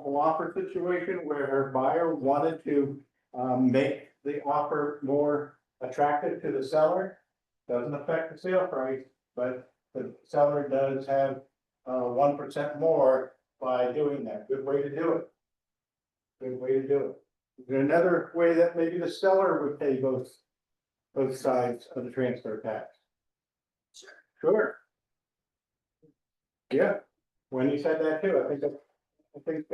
multiple offer situation where her buyer wanted to make the offer more attractive to the seller. Doesn't affect the sale price, but the seller does have 1% more by doing that. Good way to do it. Good way to do it. There's another way that maybe the seller would pay both sides of the transfer tax. Sure. Sure. Yeah, when you said that too, I think,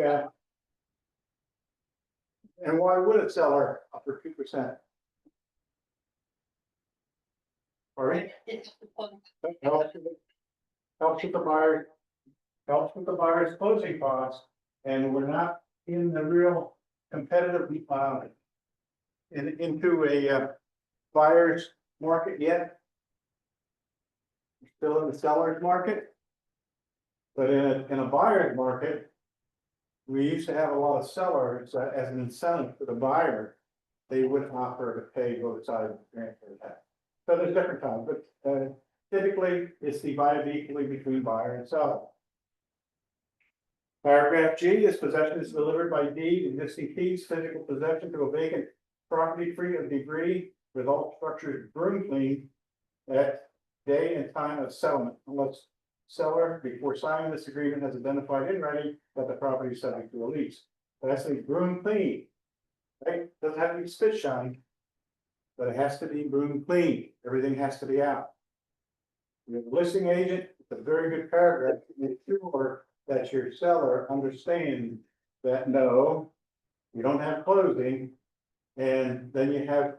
and why would a seller offer 2%? All right, helps with the buyer, helps with the buyer's closing costs, and we're not in the real competitive, into a buyer's market yet. We're still in the seller's market. But in a buyer's market, we used to have a lot of sellers that as an incentive for the buyer, they would offer to pay both sides of the transfer tax. So there's different times, but typically it's divided equally between buyer and seller. Paragraph G is possession is delivered by deed, existing keys, physical possession to a vacant property free of debris with all structures broom cleaned at day and time of settlement, unless seller before signing this agreement has identified in writing that the property is subject to a lease. That's a broom clean, right? Doesn't have to be spit shine, but it has to be broom clean. Everything has to be out. You're the listing agent, it's a very good paragraph to make sure that your seller understands that no, you don't have closing, and then you have a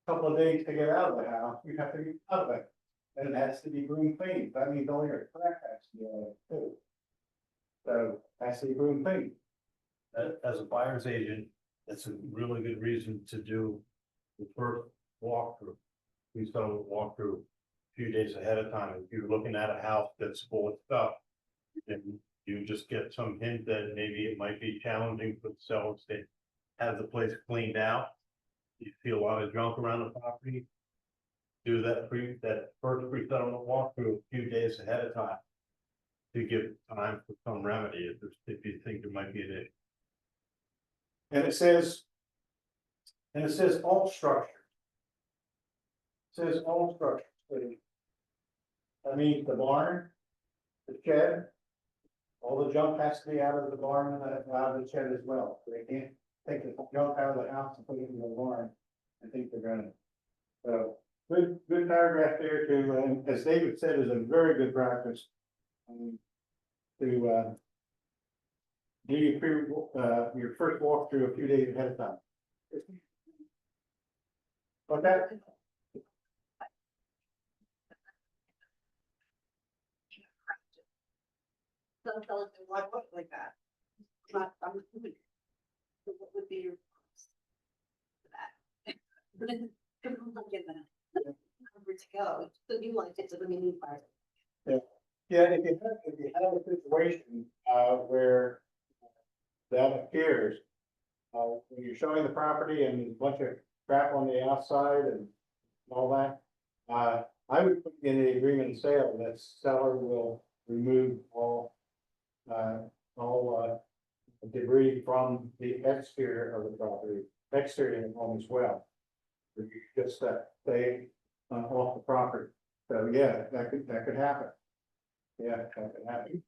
couple of days to get out of the house, you have to get out of it. And it has to be broom clean. That means all your crap has to be on it too. So it has to be broom clean. As a buyer's agent, that's a really good reason to do the first walkthrough. Please don't walk through a few days ahead of time. If you're looking at a house that's full of stuff, then you just get some hint that maybe it might be challenging for the sellers to have the place cleaned out. You see a lot of junk around the property. Do that first pre-settlement walkthrough a few days ahead of time to give time for some remedy if you think there might be an issue. And it says all structures. It says all structures. That means the barn, the shed, all the junk has to be out of the barn and out of the shed as well. They can't take the junk out of the house and put it in the barn. I think they're gonna. So good paragraph there too. And as David said, is a very good practice. To do your first walkthrough a few days ahead of time. Okay. Some fellas do why put it like that. I'm assuming. So what would be your response to that? But it's not getting that. Where to go, so you like it, so the meaning part. Yeah, if you have a situation where that appears, when you're showing the property and there's a bunch of crap on the outside and all that, I would put in the agreement of sale that seller will remove all debris from the exterior of the property, exterior of the home as well. You just stay off the property. So yeah, that could happen. Yeah, that could happen.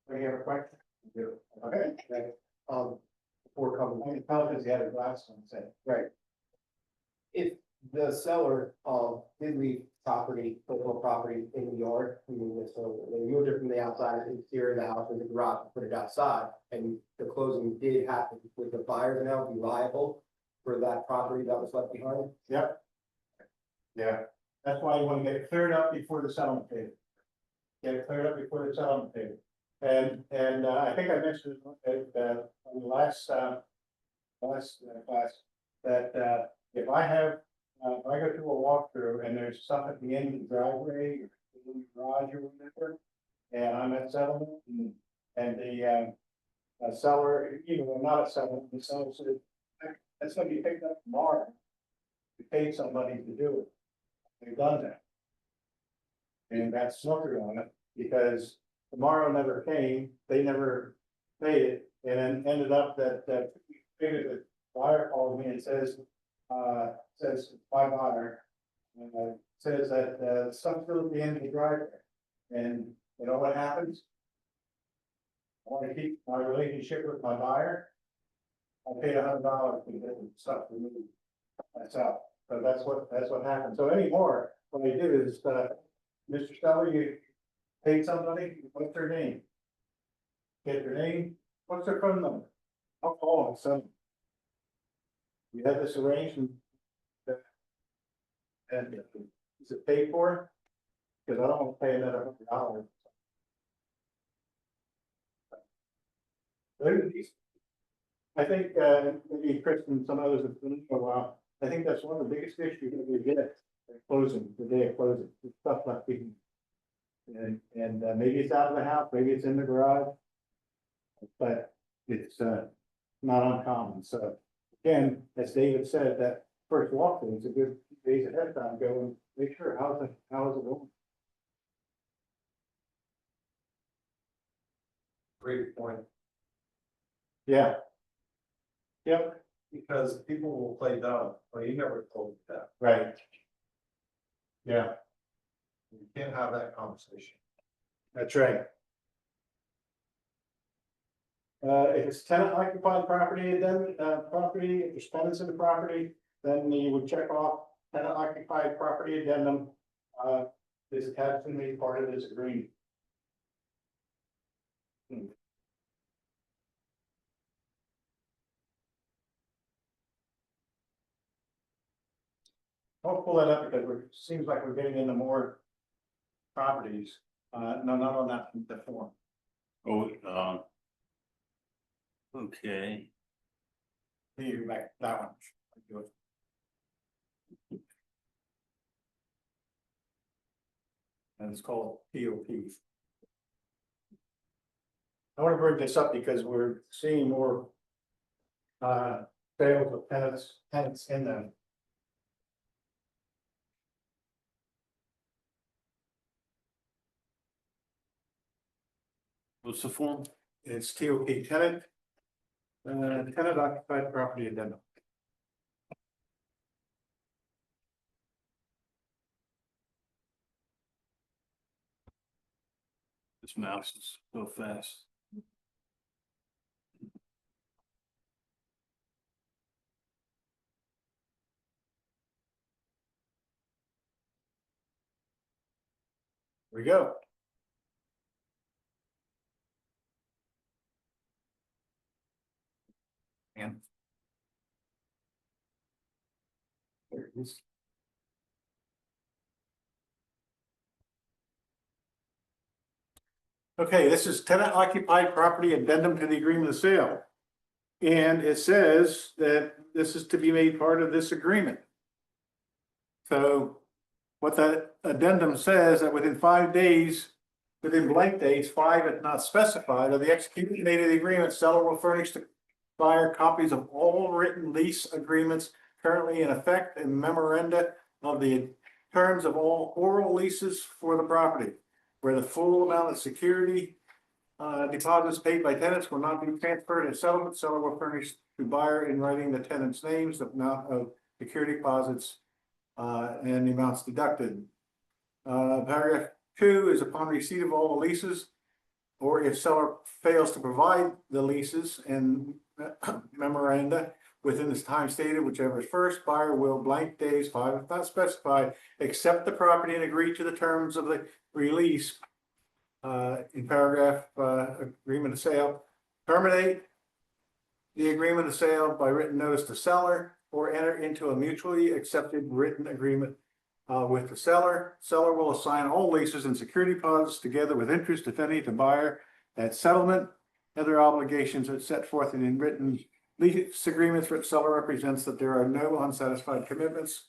Do you have a question? Okay. Before coming, tell us you had a glass on, say. Right. If the seller did leave physical property in the yard, so they moved it from the outside to the exterior of the house, in the garage, and put it outside, and the closing did happen, would the buyer now be liable for that property that was left behind? Yep. Yeah, that's why you want to get it cleared up before the settlement table. Get it cleared up before the settlement table. And I think I mentioned it on the last class that if I go through a walkthrough and there's stuff at the end of the driveway or in the garage or whatever, and I'm at settlement and the seller, even though not a settlement, the seller said, that's gonna be picked up tomorrow. You paid somebody to do it. They've done that. And that's snookered on it because tomorrow never came, they never paid it, and then ended up that figured that buyer called me and says my buyer. Says that, stuff's still at the end of the driveway, and you know what happens? I wanna keep my relationship with my buyer. I paid $100 to get the stuff removed myself, so that's what happened, so anymore, what I do is, Mr. Stelly, you paid somebody, what's their name? Get their name, what's their phone number? I'll call them, so. We have this arranged and is it paid for? Cause I don't want to pay another $100. I think, maybe Chris and some others have been for a while, I think that's one of the biggest issues that we get at closing, the day of closing, the stuff left behind. And maybe it's out of the house, maybe it's in the garage. But it's, not uncommon, so, again, as David said, that first walkthrough is a good few days ahead of time, go and make sure, how is it going? Great point, Yeah. Yep, because people will play dumb, well, you never told me that, right. Yeah, you can't have that conversation. that's right. If it's tenant occupied property, then, property, if there's tenants in the property, then you would check off tenant occupied property addendum. Is attached to me part of this agreement. I'll pull that up because it seems like we're getting into more properties, no, not on the form. Oh, okay, Here, back, that one. Do it. And it's called POP. I want to bring this up because we're seeing more sales of tenants in them. what's the form? It's TOP tenant. Tenant occupied property addendum. This mouse is so fast. Here we go. And. There it is. Okay, this is tenant occupied property addendum to the agreement of sale. And it says that this is to be made part of this agreement. So what that addendum says that within 5 days, within blank days, 5 if not specified, of the execution date of the agreement, seller will furnish the buyer copies of all written lease agreements currently in effect and memoranda of the terms of all oral leases for the property, where the full amount of security deposits paid by tenants will not be transferred in settlement. Seller will furnish to buyer in writing the tenants' names, the amount of security deposits, and the amounts deducted. Paragraph 2 is upon receipt of all the leases, or if seller fails to provide the leases and memoranda within this time stated, whichever is first, buyer will blank days 5 if not specified, accept the property and agree to the terms of the release. In paragraph agreement of sale, terminate the agreement of sale by written notice to seller or enter into a mutually accepted written agreement with the seller. Seller will assign all leases and security deposits together with interest, if any, to buyer at settlement. Other obligations are set forth in written lease agreements where seller represents that there are no unsatisfied commitments,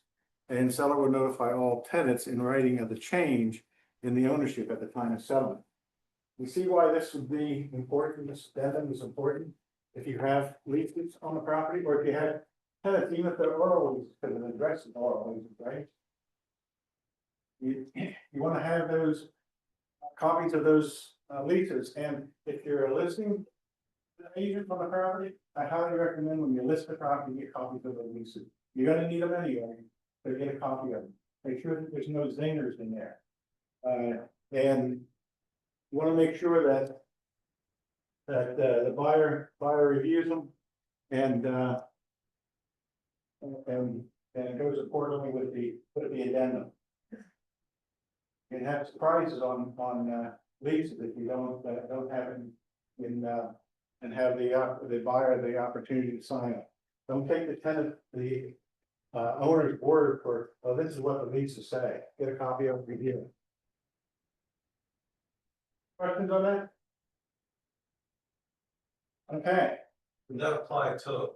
and seller will notify all tenants in writing of the change in the ownership at the time of settlement. You see why this would be important, this addendum is important, if you have leases on the property, or if you have tenants, even if they're oral leases, because an address is oral leases, right? You want to have those copies of those leases, and if you're a listing agent on the property, I highly recommend when you list the property, get copies of the leases. You're gonna need them anyway, but get a copy of them. Make sure that there's no zingers in there. And you wanna make sure that the buyer reviews them and it goes accordingly with the addendum. You can have surprises on leases if you don't have it in and have the buyer the opportunity to sign it. Don't take the owner's word for, oh, this is what the leases say. Get a copy of it, review it. Questions on that? Okay. Does that apply to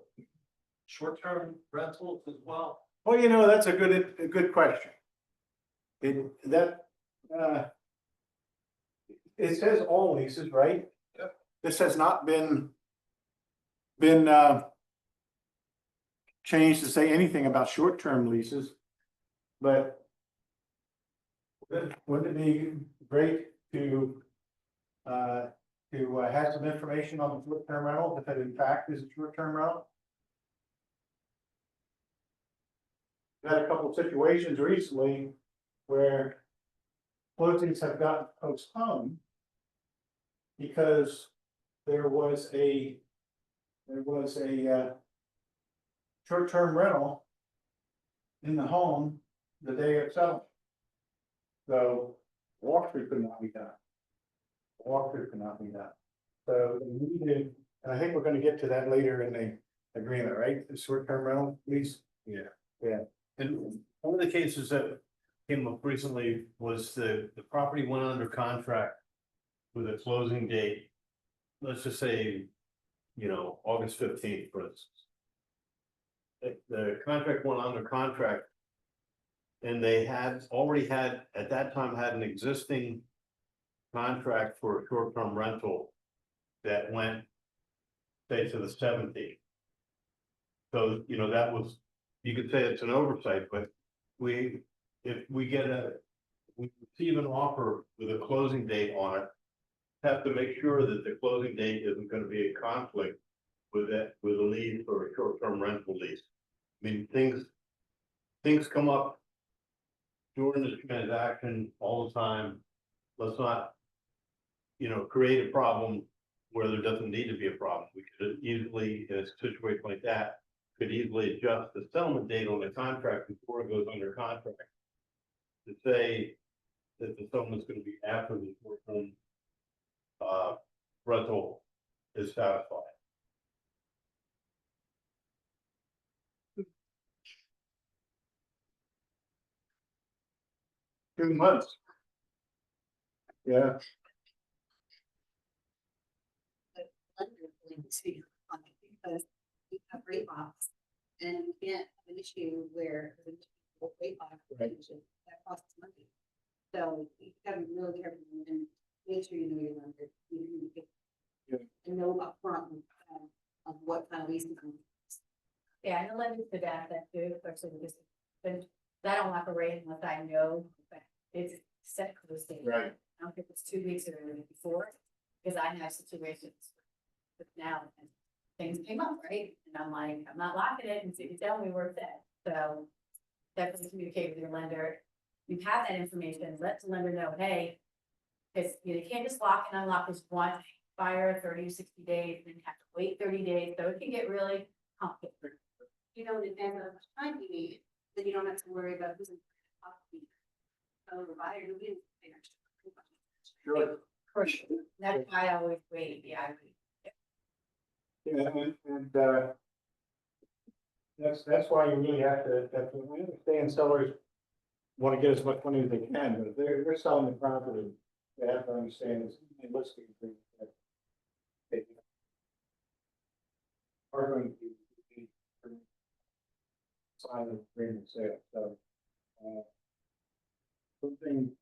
short-term rentals as well? Well, that's a good question. It says all leases, right? Yep. This has not been changed to say anything about short-term leases, but wouldn't it be great to have some information on the short-term rental, if it in fact is a short-term rental? We've had a couple of situations recently where closings have gotten postponed because there was a short-term rental in the home the day of settlement. So walkthrough could not be done. Walkthrough could not be done. So we needed, and I think we're gonna get to that later in the agreement, right? The short-term rental lease. Yeah. And one of the cases that came up recently was the property went under contract with a closing date. Let's just say, August 15th, for instance. The contract went under contract. And they already had, at that time, had an existing contract for a short-term rental that went, say, to the 17th. So, that was, you could say it's an oversight, but if we receive an offer with a closing date on it, have to make sure that the closing date isn't gonna be a conflict with a lead for a short-term rental lease. I mean, things come up during the transaction all the time. Let's not, create a problem where there doesn't need to be a problem. We could easily, in a situation like that, could easily adjust the settlement date on the contract before it goes under contract. To say that the settlement's gonna be after the short-term rental is satisfied. Two months. Yeah. Lender willing to fund it because we have rate locks. And we can't have an issue where the rate lock Right. that costs money. So you gotta be really careful and make sure you know your lender. And know upfront of what kind of leasing. Yeah, and the lenders could ask that too, especially with this, but I don't operate unless I know that it's set for the state. Right. I don't think it's 2 weeks or before, because I have situations with now, and things came up, right? And I'm like, I'm not locking it until you tell me where it's at, so definitely communicate with your lender. You have that information, let the lender know, hey, because you can't just lock and unlock this one fire 30 or 60 days, and you have to wait 30 days, so it can get really complicated. You know, in advance of how much time you need, then you don't have to worry about who's in. So the buyer, who is. Sure. For sure. That's why I always wait, yeah, I wait. Yeah, and that's why you really have to, we understand sellers want to get as much money as they can, but if they're selling the property, they have to understand it's a listing agreement that they are going to be sign the agreement sale, so something.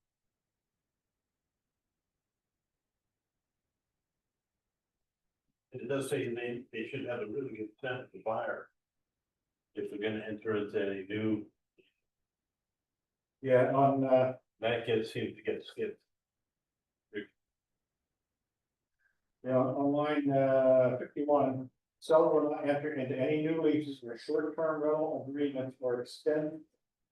It does say they should have a really good sense of the buyer. If they're gonna enter into any new, Yeah, on that seems to get skipped. on line 51, seller will not enter into any new leases or short-term rental agreements or extend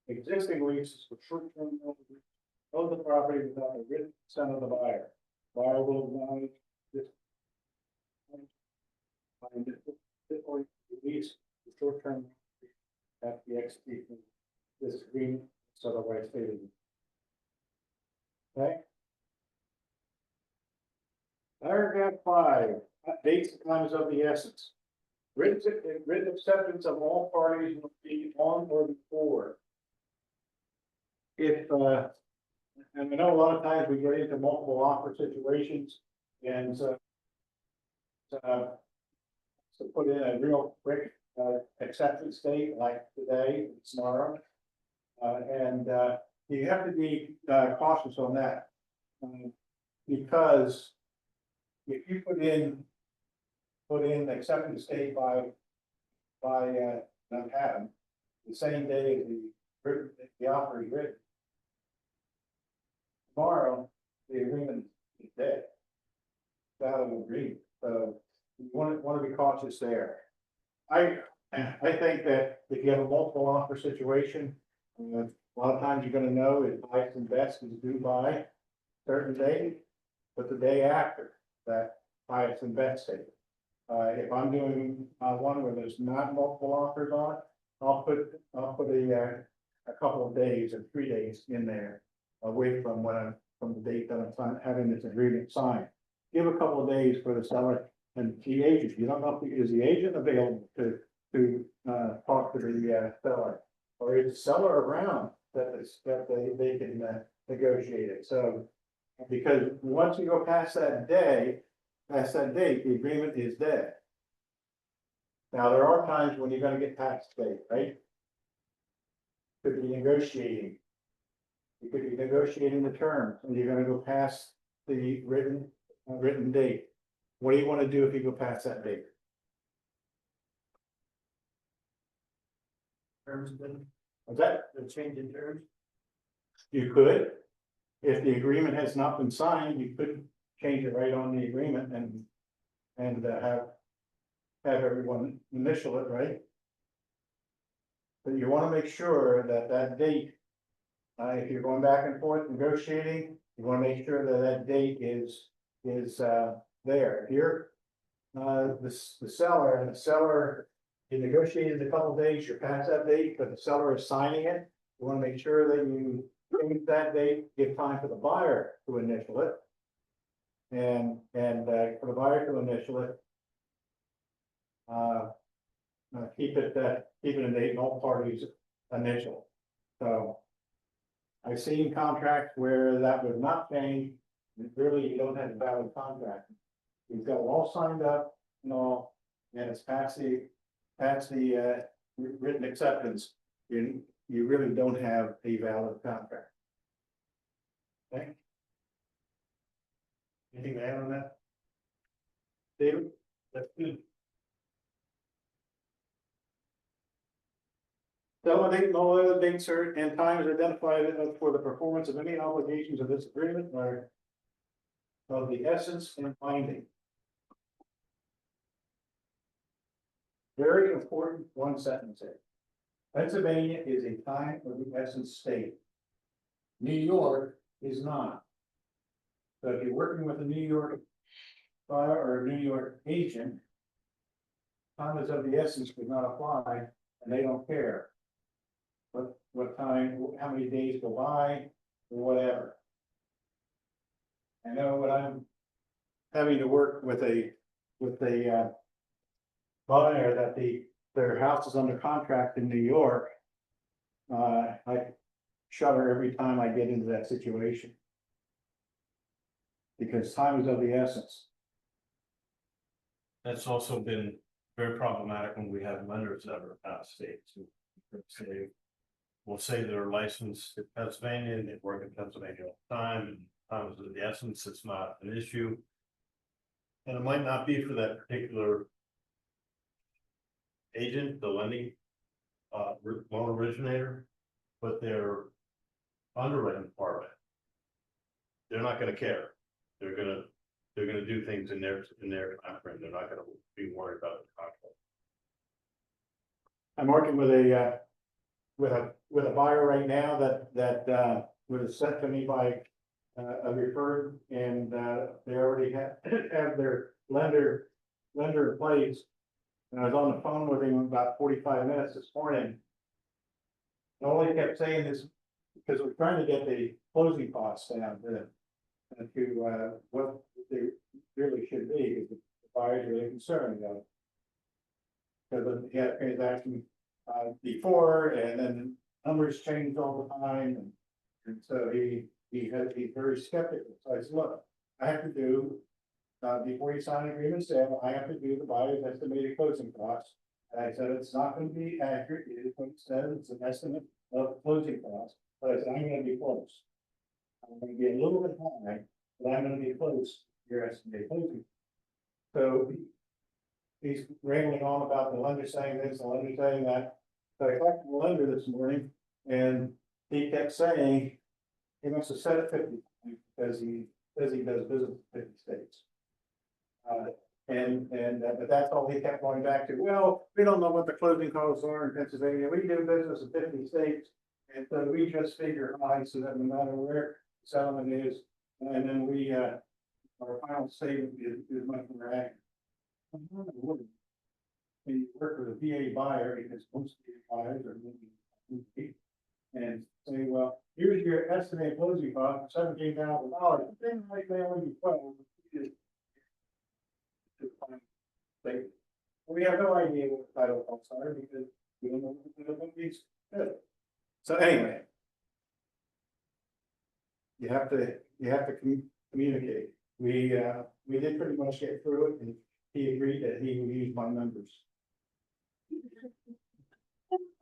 existing leases for short-term rental agreements of the property without a written consent of the buyer. Buyer will acknowledge this. Find it or release the short-term at the execution of this agreement, so otherwise stated. Okay. Paragraph 5, dates and times of the essence. Written acceptance of all parties will be on or before. If, and I know a lot of times we get into multiple offer situations, and to put in a real quick acceptance date like today, tomorrow. And you have to be cautious on that. Because if you put in acceptance date by Manhattan, the same day as the offer is written. Tomorrow, the agreement is dead. Without an agreement, so you want to be cautious there. I think that if you have a multiple offer situation, a lot of times you're gonna know if highest and best is due by certain date, but the day after that highest and best date. If I'm doing one where there's not multiple offers on it, I'll put a couple of days or 3 days in there away from from the date that I'm having this agreement signed. Give a couple of days for the seller and the agent. You don't know is the agent available to talk to the seller, or is the seller around that they can negotiate it. So because once you go past that date, the agreement is dead. Now, there are times when you're gonna get past the date, right? Could be negotiating. You could be negotiating the terms, and you're gonna go past the written date. What do you wanna do if you go past that date? Terms been, Is that the change in terms? You could, if the agreement has not been signed, you could change it right on the agreement and have everyone initial it, right? But you wanna make sure that that date, if you're going back and forth negotiating, you wanna make sure that that date is there. Here, the seller, you negotiated a couple days, you're past that date, but the seller is signing it. You wanna make sure that you change that date, give time for the buyer to initial it. And for the buyer to initial it. Keep it a date, and all parties initial. So. I've seen contracts where that would not change, and really you don't have a valid contract. You've got it all signed up and all, and it's past the written acceptance. You really don't have a valid contract. Okay? Anything to add on that? David? That's good. Delegate no other dates and times identified for the performance of any obligations of this agreement are of the essence and binding. Very important one sentence there. Pennsylvania is a time of the essence state. New York is not. So if you're working with a New York buyer or a New York agent, time is of the essence does not apply, and they don't care. What time, how many days go by, or whatever. I know when I'm having to work with a buyer that their house is under contract in New York. I shudder every time I get into that situation. Because time is of the essence. That's also been very problematic when we have lenders that are out of state too. We'll say they're licensed in Pennsylvania and they work in Pennsylvania all the time, and time is of the essence, it's not an issue. And it might not be for that particular agent, the lending loan originator, but their underwriting department. They're not gonna care. They're gonna they're gonna do things in their timeframe, they're not gonna be worried about the contract. I'm working with a buyer right now that was sent to me by a referred, and they already have their lender in place. And I was on the phone with him about 45 minutes this morning. And all he kept saying is, because we're trying to get the closing costs down to what they really should be, because the buyer's really concerned about it. Because he had a transaction before, and then numbers change all the time, and so he's very skeptical. So I said, look, I have to do, before you sign an agreement sale, I have to do the buyer's estimated closing costs. And I said, it's not gonna be accurate, it is what it says, it's an estimate of closing costs, but I said, I'm gonna be close. I'm gonna be a little bit high, but I'm gonna be close to your estimated closing. So he's rambling on about the lender saying this, the lender saying that. So I talked to the lender this morning, and he kept saying he wants to set it 50, because he says he does business in 50 states. But that's all he kept going back to. Well, we don't know what the closing costs are in Pennsylvania. We do business in 50 states. And so we just figure high so that no matter where the settlement is, and then we, our final statement is much more accurate. When you work with a VA buyer, because most VA buyers are moving, and say, well, here's your estimated closing cost for $17,000. Then like they only be 12. We have no idea what the title costs are, because we don't know what these is. So anyway. You have to communicate. We did pretty much get through it, and he agreed that he would use my numbers.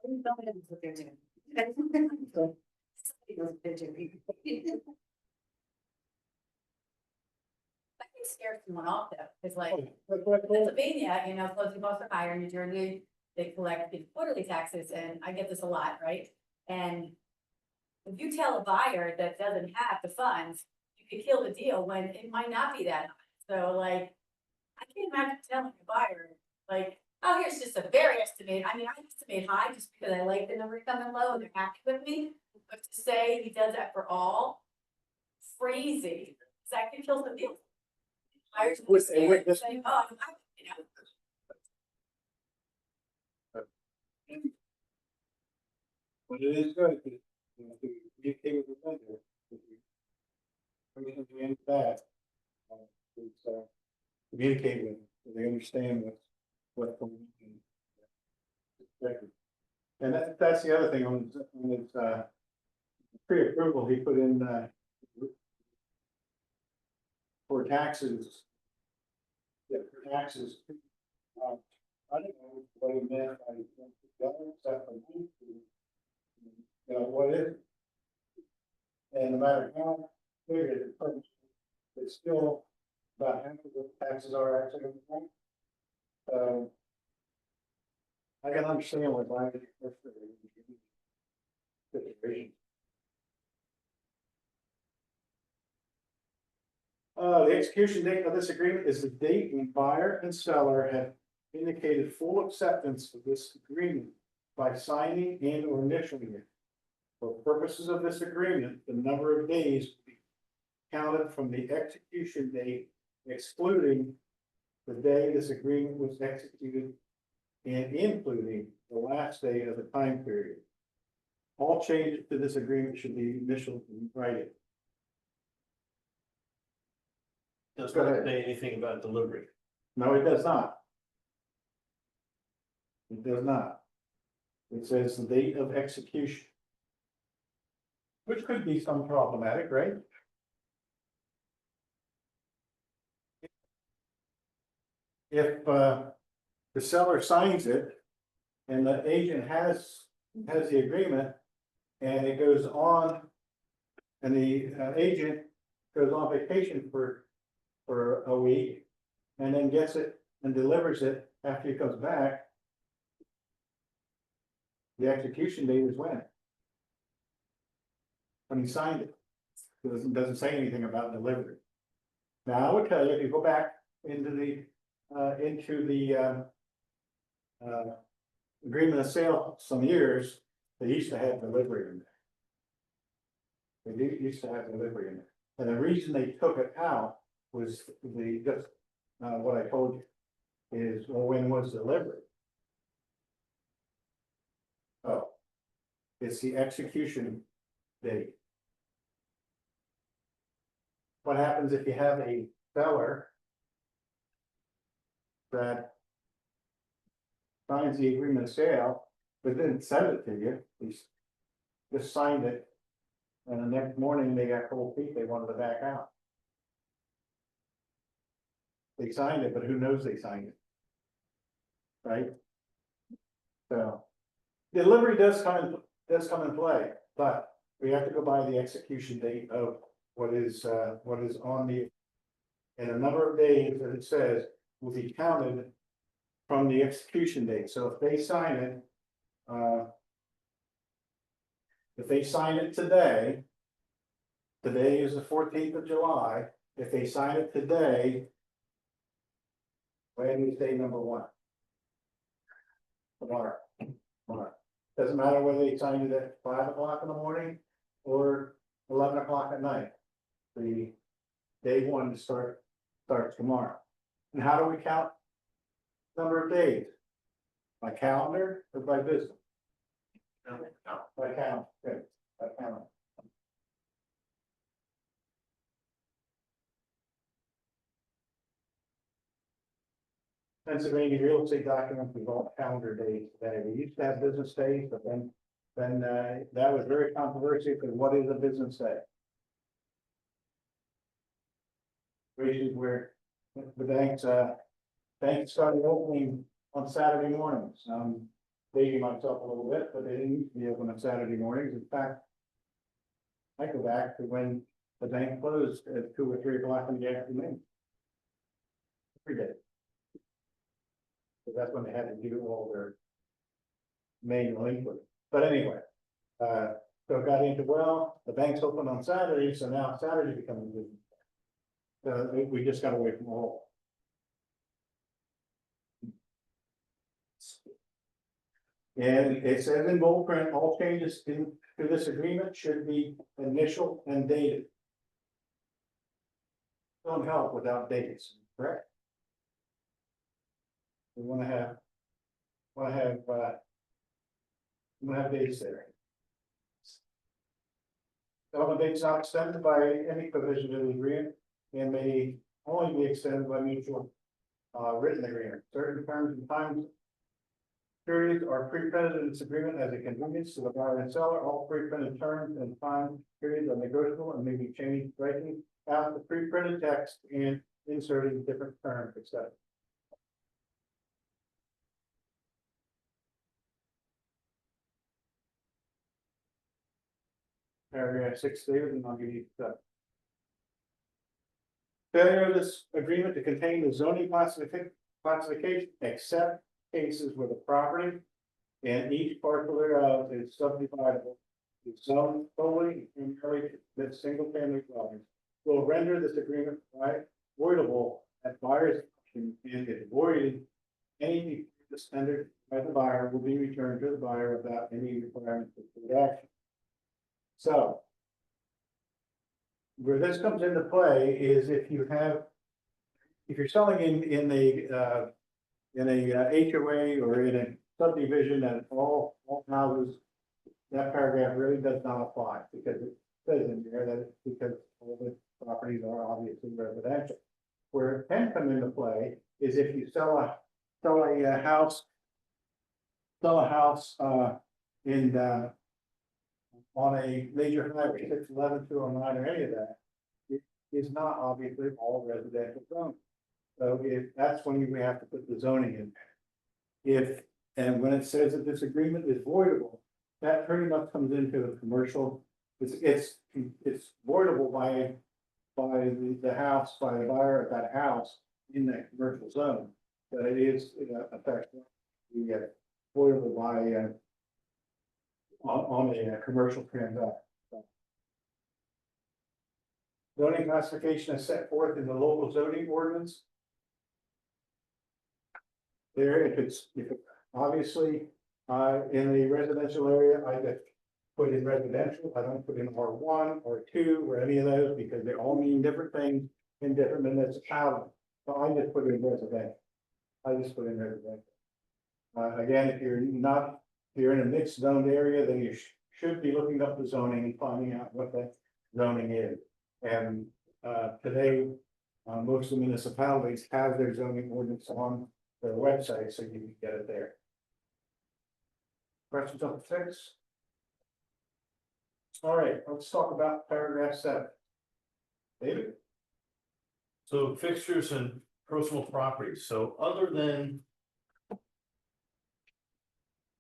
Somebody knows what they're doing. Somebody knows what they're doing. I think scares someone off though, it's like That's what I told him. Pennsylvania, you know, closing costs are higher, New Jersey, they collect the quarterly taxes, and I get this a lot, right? And if you tell a buyer that doesn't have the funds, you could kill the deal when it might not be that high. So like, I can't imagine telling a buyer, like, oh, here's just a very estimated, I mean, I estimate high just because I like the number coming low and they're happy with me. But to say he does that for all, crazy, because that could kill the deal. Buyers will be With- scared, with this- saying, oh, you know. But it is good to communicate with the vendor. Everything we end that. Communicate with them, so they understand what's going on. And that's the other thing on his pre-approval, he put in for taxes. Yeah, for taxes. I don't know what he meant by except for me. You know, what is? And no matter how big it is, it's still about half of the taxes are actually. So. I can understand what why they situation. The execution date of this agreement is the date when buyer and seller have indicated full acceptance of this agreement by signing and or initialing it. For purposes of this agreement, the number of days will be counted from the execution date, excluding the day this agreement was executed and including the last day of the time period. All changes to this agreement should be initialed in writing. Does Go not ahead. say anything about delivery. No, it does not. It does not. It says the date of execution. Which could be some problematic, right? If the seller signs it and the agent has the agreement and it goes on and the agent goes on vacation for a week and then gets it and delivers it after he comes back, the execution date is when? When he signed it. It doesn't say anything about delivery. Now, I would tell you, if you go back into the, agreement of sale some years, they used to have delivery in there. Used to have delivery in there, and the reason they took it out was just, what I told you. Is, well, when was delivered? Oh. It's the execution date. What happens if you have a seller that signs the agreement of sale, but didn't send it to you, he's just signed it, and the next morning they got cold feet, they wanted to back out. They signed it, but who knows they signed it? Right? So, delivery does come in play, but we have to go by the execution date of what is on the. And a number of days that it says will be counted from the execution date, so if they sign it. If they sign it today. Today is the 14th of July, if they sign it today. When is day number one? Tomorrow. Doesn't matter whether they signed it at 5 o'clock in the morning or 11 o'clock at night. The day one starts tomorrow. And how do we count number of days? By calendar or by business? By calendar, good, by calendar. Pennsylvania real estate documents involve calendar days today. We used to have business days, but then that was very controversial, because what is a business day? Situations where the banks started opening on Saturday mornings. Dating myself a little bit, but they didn't used to be open on Saturday mornings. In fact, I go back to when the bank closed at 2 or 3 o'clock in the afternoon. Every day. So that's when they had to do all their manual input. But anyway, so it got into, well, the bank's open on Saturday, so now Saturday becomes a business day. So we just got away from all. And it says in bold print, all changes to this agreement should be initial and dated. Don't help without dates, correct? We wanna have dates there. Settlement dates not extended by any provision of the agreement and may only be extended by mutual written agreement. Certain terms and times periods are pre-printed in this agreement as a convenience to the buyer and seller. All pre-printed terms and time periods are negotiable and may be changed, writing out the pre-printed text and inserting different terms, etc. Paragraph 6 there, and I'll give you the. Failure of this agreement to contain the zoning classification, except cases where the property and each parcel thereof is subdividable. Is zoned solely and merely with single family dwellings, will render this agreement voidable at buyer's option, and if voided, any extended by the buyer will be returned to the buyer without any requirement for action. So. Where this comes into play is if you're selling in a HOA or in a subdivision that all houses, that paragraph really does not apply, because it says in there that it's because all the properties are obviously residential. Where it can come into play is if you sell a house in on a major highway, 611, 209, or any of that, it is not obviously all residential zone. So that's when we have to put the zoning in there. And when it says that this agreement is voidable, that pretty much comes into a commercial, it's voidable by the house, by the buyer of that house in that commercial zone. But it is affects the voidable by on a commercial transaction. Zoning classification is set forth in the local zoning ordinance. There, if it, obviously, in the residential area, I just put in residential, I don't put in R1 or 2 or any of those, because they all mean different things in different municipalities. So I just put in residential. Again, if you're not, if you're in a mixed zoned area, then you should be looking up the zoning and finding out what that zoning is. And, today, most of the municipalities have their zoning ordinance on their website, so you can get it there. Questions on 6? All right, let's talk about paragraph 7. David? So fixtures and personal property, so other than.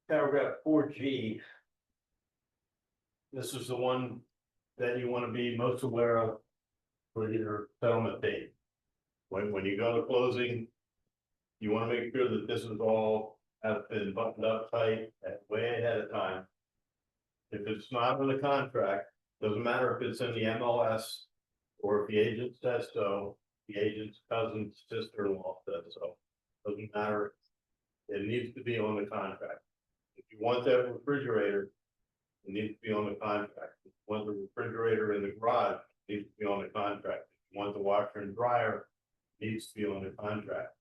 Paragraph 4G. This is the one that you want to be most aware of for your settlement date. When you go to closing, you want to make sure that this is all has been buttoned up tight and way ahead of time. If it's not in the contract, doesn't matter if it's in the MLS or if the agent says so, the agent's cousin's sister-in-law says so, doesn't matter. It needs to be on the contract. If you want that refrigerator, it needs to be on the contract. If you want the refrigerator in the garage, it needs to be on the contract. If you want the washer and dryer, it needs to be on the contract.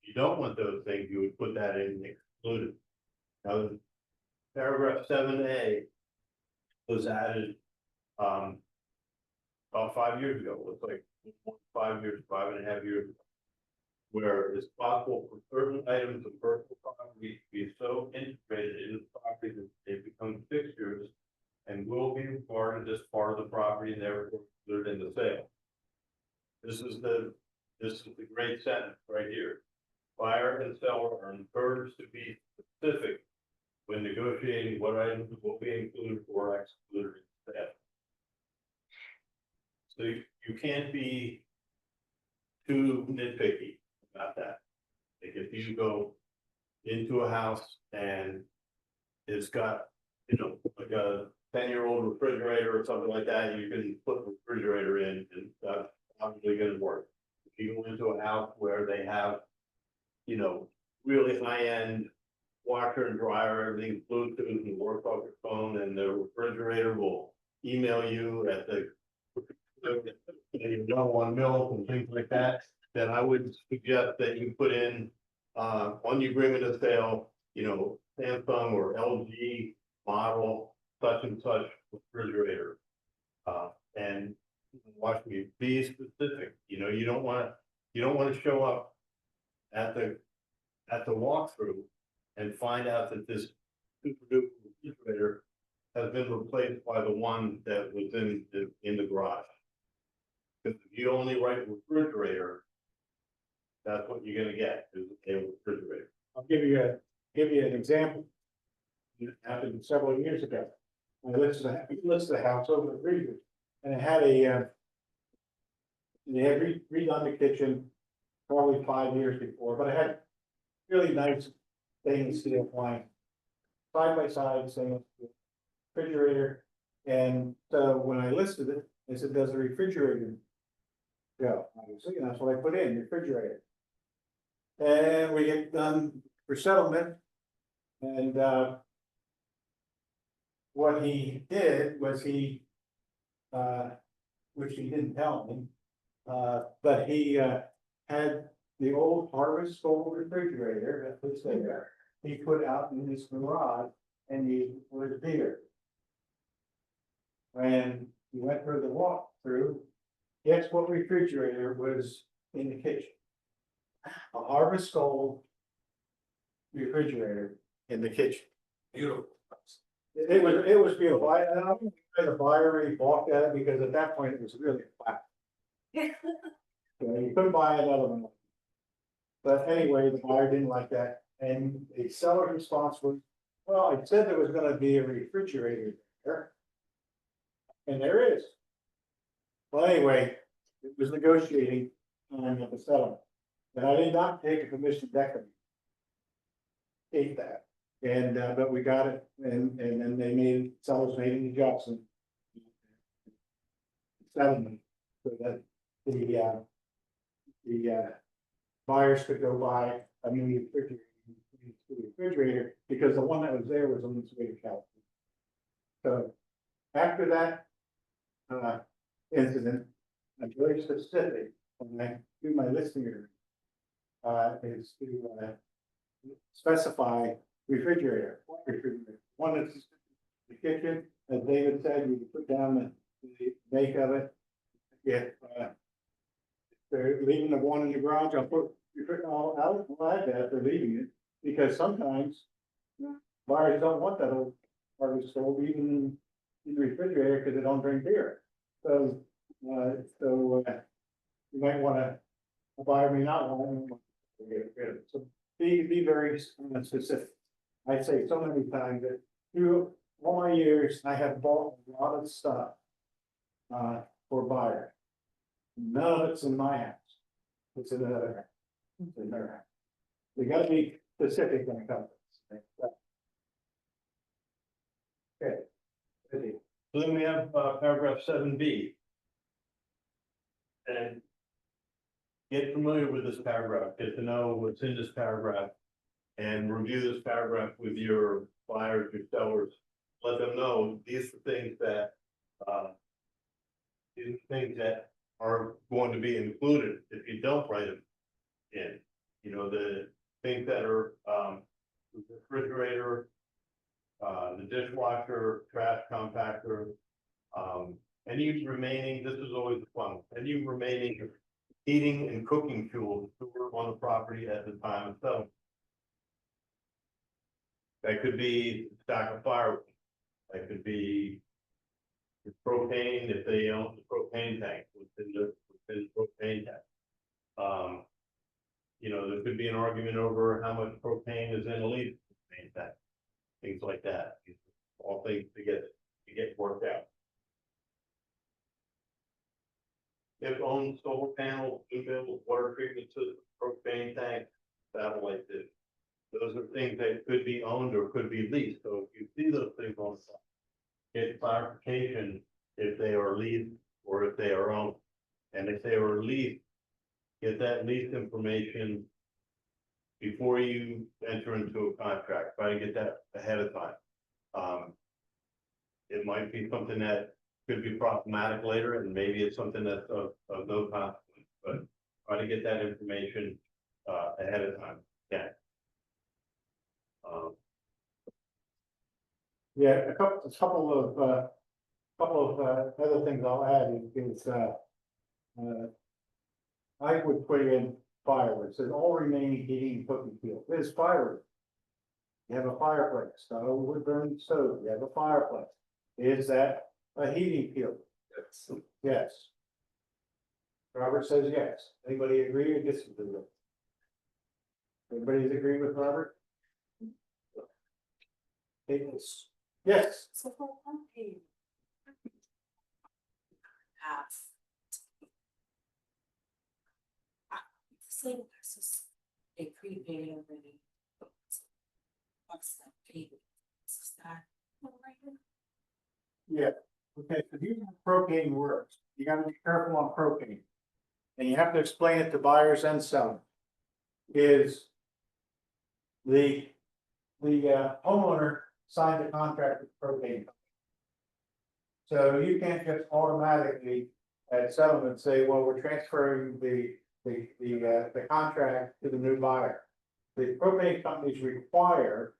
If you don't want those things, you would put that in excluded. Now, paragraph 7A was added about 5 years ago. It looks like 5 years, 5.5 years ago, where it's possible for certain items of personal property to be so integrated in the property that they become fixtures and will be regarded as part of the property and therefore included in the sale. This is the great sentence right here. Buyer and seller are encouraged to be specific when negotiating what items will be included or excluded in the sale. So you can't be too nitpicky about that. Like if you go into a house and it's got, you know, like a 10-year-old refrigerator or something like that, you can put the refrigerator in and that's obviously gonna work. If you go into a house where they have, you know, really high-end washer and dryer, everything's Bluetooth and works off your phone, and the refrigerator will email you at the you don't want milk and things like that, then I would suggest that you put in on the agreement of sale, you know, Samsung or LG model such and such refrigerator. And watch me be specific. You know, you don't want to show up at the walkthrough and find out that this super duper refrigerator has been replaced by the one that was in the garage. Because if you only write refrigerator, that's what you're gonna get, is a refrigerator. I'll give you an example. It happened several years ago. I listed a house over the freezer, and it had they had redone the kitchen probably 5 years before, but it had really nice stainless steel appliance. Side by side, stainless steel refrigerator, and so when I listed it, they said, does the refrigerator go? Obviously, and that's what I put in, refrigerator. And we get done for settlement, and what he did was which he didn't tell me, but he had the old Harvest Gold refrigerator that was there. He put out in his garage and he was beer. When he went through the walkthrough, guess what refrigerator was in the kitchen? A Harvest Gold refrigerator in the kitchen. Beautiful. It was beautiful. I don't think the buyer really balked at it because at that point it was really flat. You couldn't buy another one. But anyway, the buyer didn't like that, and the seller's response was, well, I said there was gonna be a refrigerator there. And there is. Well, anyway, it was negotiating on the settlement, and I did not take a commission decree. Ate that, and but we got it, and then sellers made an adjustment. Settlement so that the buyers could go buy a new refrigerator, because the one that was there was on its way to California. So after that incident, I'm very specific when I do my listing agreement. Is to specify refrigerator, one that's the kitchen, as David said, you can put down the make of it. If they're leaving the one in the garage, I'll add that, they're leaving it, because sometimes buyers don't want that old part of the stove even in the refrigerator, because they don't drink beer. So, you might wanna, a buyer may not want it. So be very specific. I say so many times that through all my years, I have bought a lot of stuff for buyer. None of it's in my house. It's in another house. It's in their house. We gotta be specific when it comes to this. Okay. Ready? So then we have paragraph 7B. And get familiar with this paragraph, get to know what's in this paragraph. And review this paragraph with your buyers, your sellers, let them know these are things that. These are things that are going to be included if you don't write them in. You know, the things that are, the refrigerator, the dishwasher, trash compactor. Any remaining, this is always the fun, any remaining heating and cooking fuels that were on the property at the time of settlement. That could be a stack of firewood, that could be the propane, if they own the propane tank, within the propane tank. You know, there could be an argument over how much propane is in a liter propane tank, things like that. These are all things to get worked out. If owned solar panels, new build, water treatment to the propane tank, satellite dish. Those are things that could be owned or could be leased, so if you see those things on the site, get clarification if they are leased or if they are owned. And if they were leased, get that lease information before you enter into a contract, try to get that ahead of time. It might be something that could be problematic later, and maybe it's something that's of no consequence, but try to get that information ahead of time, yeah. Yeah, a couple of other things I'll add is I would put in firewood, it says all remaining heating and cooking fuel, there's firewood. You have a fireplace, not a wood burning stove, you have a fireplace, is that a heating fuel? Yes. Robert says yes, anybody agree or disagree? Everybody's agree with Robert? Yes. So for one page. Say the person's a prepaid already. What's that pay? Is that right here? Yeah, okay, so here's how propane works, you gotta be careful on propane. And you have to explain it to buyers and sellers. Is the homeowner signed a contract with propane company. So you can't just automatically at settlement say, well, we're transferring the contract to the new buyer. The propane companies require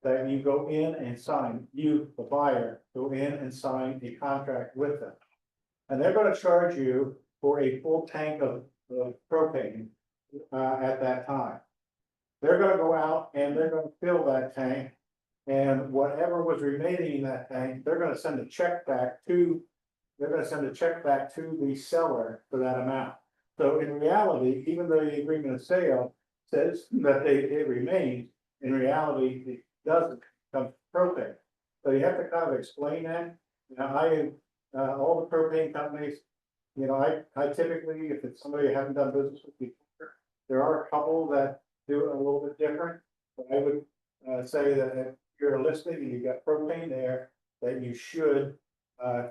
that you go in and sign, you, the buyer, go in and sign a contract with them. And they're gonna charge you for a full tank of propane at that time. They're gonna go out and they're gonna fill that tank. And whatever was remaining in that tank, they're gonna send a check back to, the seller for that amount. So in reality, even though the agreement of sale says that it remains, in reality, it doesn't come propane. So you have to kind of explain that. Now, all the propane companies, you know, I typically, if it's somebody I haven't done business with before, there are a couple that do it a little bit different. But I would say that if you're listening and you've got propane there, that you should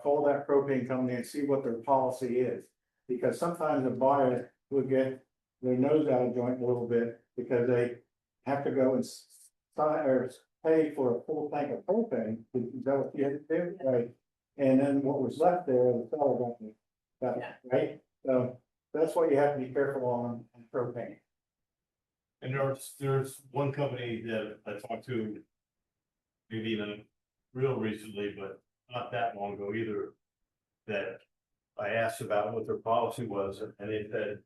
call that propane company and see what their policy is. because sometimes a buyer will get their nose out of joint a little bit because they have to go and sign or pay for a full tank of propane, is that what you had to do? Right. And then what was left there, the seller got, right? So that's what you have to be careful on propane. And there's one company that I talked to. Maybe even real recently, but not that long ago either. That I asked about what their policy was, and they said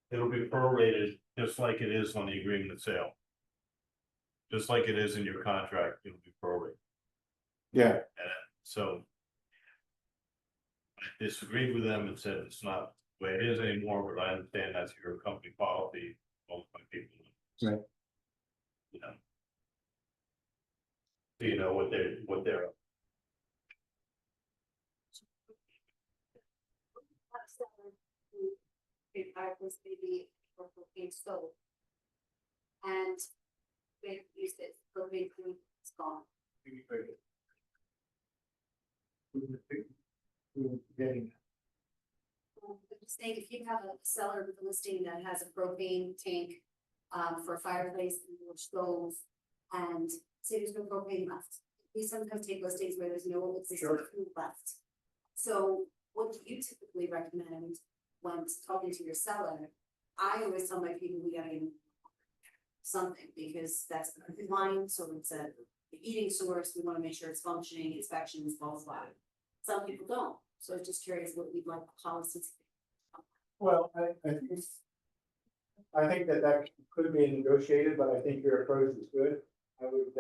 it'll be prorated just like it is on the agreement of sale. Just like it is in your contract, it'll be prorated, Yeah. so. I disagreed with them and said it's not the way it is anymore, but I understand that's your company policy, most of my people. Right. You know. So you know what they're. If I was maybe for propane stove. And they used it, propane clean, it's gone. Getting, I'm just saying, if you have a seller with a listing that has a propane tank, for a fireplace or stove, and say there's no propane left. We sometimes take listings where there's no existing Sure. food left. So what do you typically recommend when talking to your seller? I always tell my people, we gotta get something, because that's the line, so it's the eating source, we wanna make sure it's functioning, inspections, blah, blah, blah. Some people don't, so I'm just curious what we'd like policies. well, I think that could be negotiated, but I think your approach is good. I would,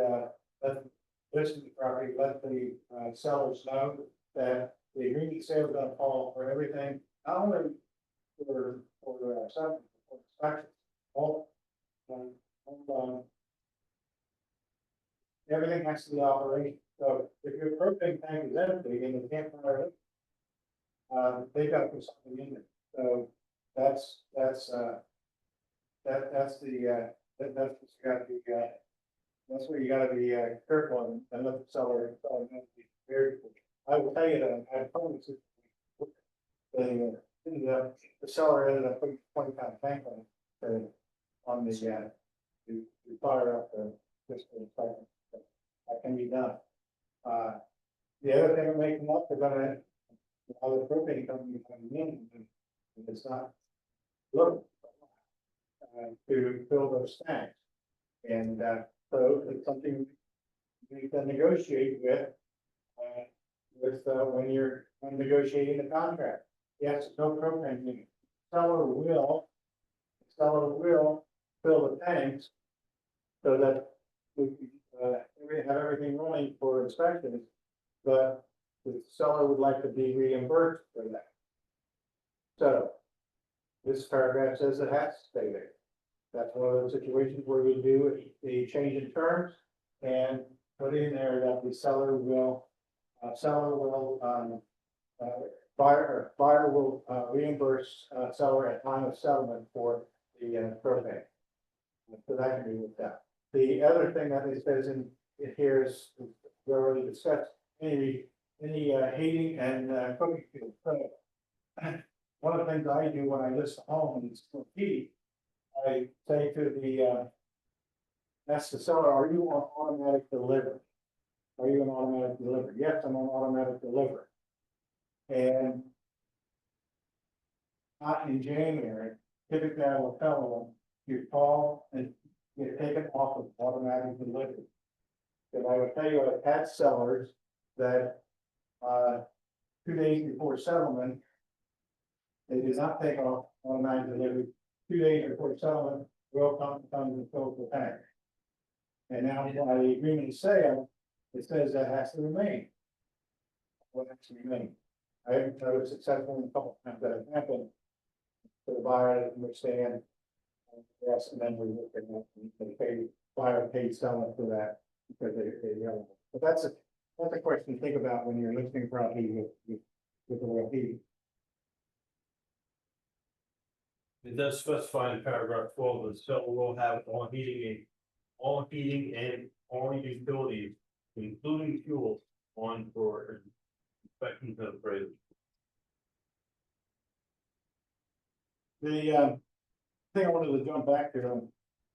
let, listen to the property, let the, sellers know that the agreement sale is gonna call for everything, not only for, some, for inspections, all, everything has to be operational. So if your propane tank is empty and you can't fire it, they gotta put something in it. So that's that's the, that's what you gotta be, that's where you gotta be, careful and let the seller be very. I will tell you that I had told you, the seller ended up putting 20-pound tank on the, to fire up the, just the cycle. That can be done. The other thing that may come up, they're gonna, other propane company coming in, and it's not look to fill those tanks. And, so it's something we can negotiate with, when you're negotiating the contract. Yes, no propane unit. Seller will fill the tanks so that we have everything running for inspections, but the seller would like to be reimbursed for that. So this paragraph says it has to stay there. That's one of those situations where we do a change in terms and put in there that the seller will, buyer will reimburse seller at time of settlement for the propane. So that can be looked at. The other thing that it says in here is, we already discussed, any heating and cooking fuel. So, one of the things I do when I list a home and it's for heat, I say to the, ask the seller, are you on automatic delivery? Are you on automatic delivery? Yes, I'm on automatic delivery. And not in January, typically I will tell them, you call and get taken off of automatic delivery. Because I would tell you, I've had sellers that, 2 days before settlement, they did not take off automatic delivery. 2 days before settlement, will come and fill the tank. And now by the agreement of sale, it says that has to remain. What has to remain? I haven't noticed successful in a couple times that have happened. So the buyer doesn't understand. Yes, and then we look at that, and they pay, buyer paid seller for that, because they yell. But that's a question to think about when you're listing property with oil heat. It does specify in paragraph 12 that the seller will have all heating and all utilities, including fuel, on for inspection and appraisal. The thing I wanted to jump back to,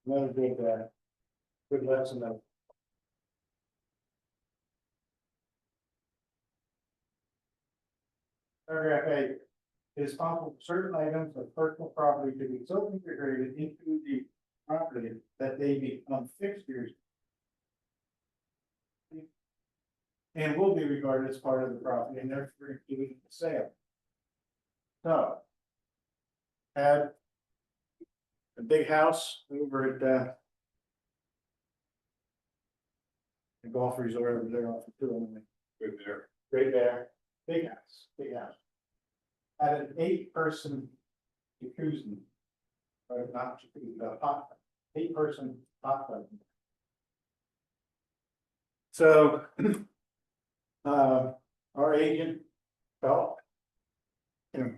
another good lesson of. Paragraph eight, it is possible for certain items of personal property to be so integrated into the property that they become fixtures. And will be regarded as part of the property and therefore included in the sale. So. Had. A big house over at the golf resort over there off the two. Good there. Great Bear, big house, big house. Had an 8-person jacuzzi. Or not jacuzzi, hot tub, 8-person hot tub. So, our agent felt. You know,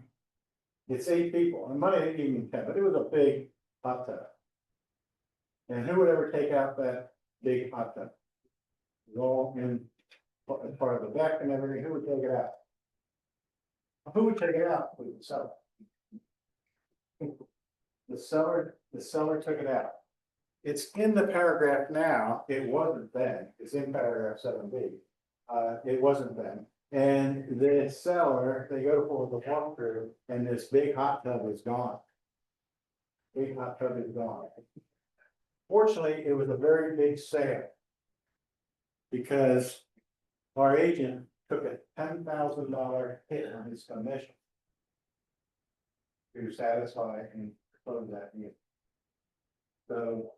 it's 8 people, and money didn't even 10, but it was a big hot tub. And who would ever take out that big hot tub? It was all in part of the deck and everything, who would take it out? Who would take it out? We would sell it. The seller took it out. It's in the paragraph now, it wasn't then, it's in paragraph 7B. It wasn't then, and the seller, they go for the walkthrough, and this big hot tub is gone. Big hot tub is gone. Fortunately, it was a very big sale. Because our agent took a $10,000 hit on his commission. To satisfy and close that deal. So.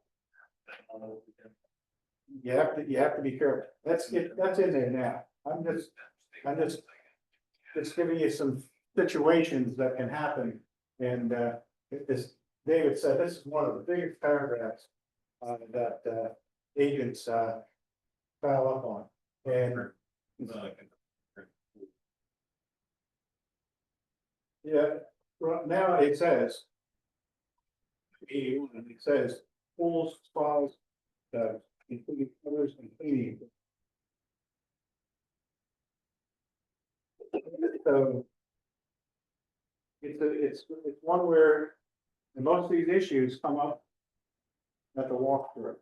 You have to be careful. That's in there now. I'm just giving you some situations that can happen. And, this, David said, this is one of the biggest paragraphs, that, agents, file up on, and. Yeah, well, now it says. It says pools, spas, including covers and cleaning. So. It's one where, and most of these issues come up. At the walkthrough.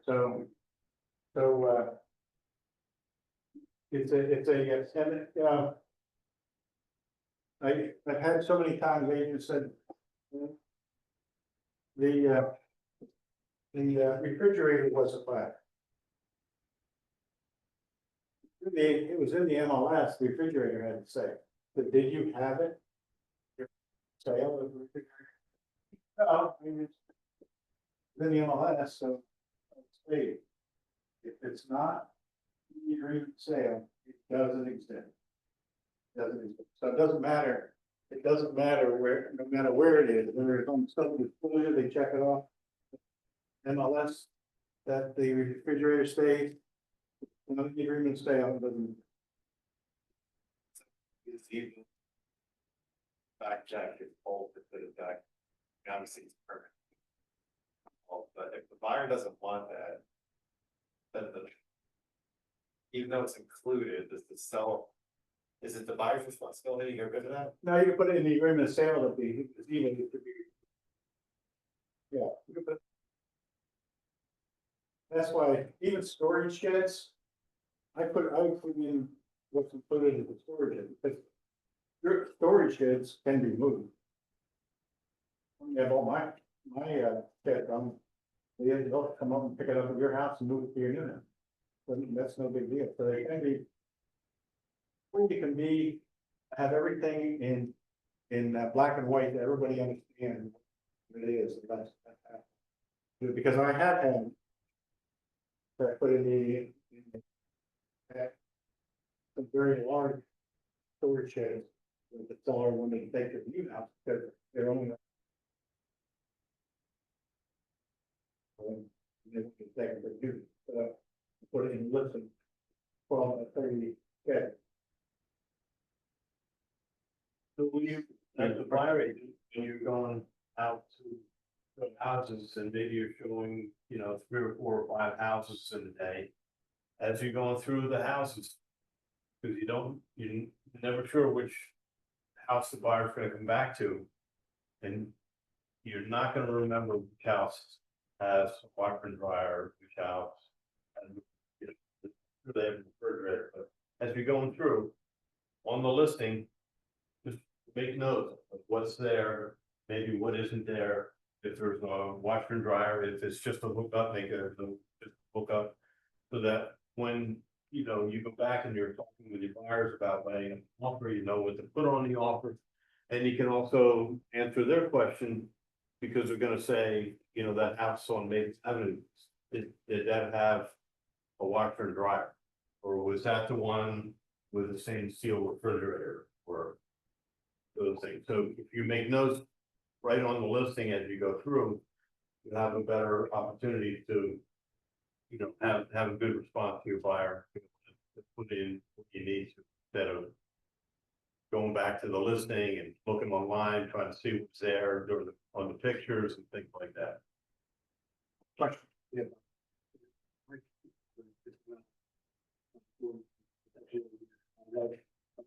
So. It's a, I've had so many times agents said. The refrigerator wasn't flat. It was in the MLS, the refrigerator had to say, but did you have it? Sale of the refrigerator? No, I mean, it's in the MLS, so. Hey, if it's not in the agreement sale, it doesn't exist. Doesn't exist. So it doesn't matter. It doesn't matter where, no matter where it is, whether it's on some disclosure, they check it off. MLS, that the refrigerator stays. You know, the agreement sale doesn't. It's even. Back check is old, to put it back. Obviously it's perfect. But if the buyer doesn't want that. Then even though it's included, does the seller. Is it the buyer's responsibility to get rid of that? No, you can put it in the agreement of sale of the, it's even, it could be. Yeah. You can put. That's why even storage sheds. I put in what's included in the storage shed, because. Your storage sheds can be moved. I have all my sheds, they'll come up and pick it up at your house and move it to your new house. So that's no big deal, so they can be. Or you can be, have everything in black and white, that everybody understands what it is, and that's. Because I have had. That put in some very large storage sheds. The seller wanted to take it to you now, because they're only. They want to take it to you, put it in listen. Well, 30, yeah. So when you, as a buyer agent, when you're going out to houses and maybe you're showing, 3 or 4 or 5 houses in a day. As you're going through the houses. Because you're never sure which house the buyer's gonna come back to. And you're not gonna remember which house has a washer and dryer, which house. And you know, they have a refrigerator, but as you're going through, on the listing. Just make note of what's there, maybe what isn't there, if there's a washer and dryer, if it's just a hookup, make it just hook up. So that when, you know, you go back and you're talking with your buyers about laying an offer, you know what to put on the offer. And you can also answer their question, because they're gonna say, you know, that house on Maple Avenue, did that have a washer and dryer? Or was that the one with the same steel refrigerator or those things? So if you make notes right on the listing as you go through, you have a better opportunity to, you know, have a good response to your buyer, to put in what you need to, instead of going back to the listing and looking online, trying to see what's there on the pictures and things like that. Question. Yeah.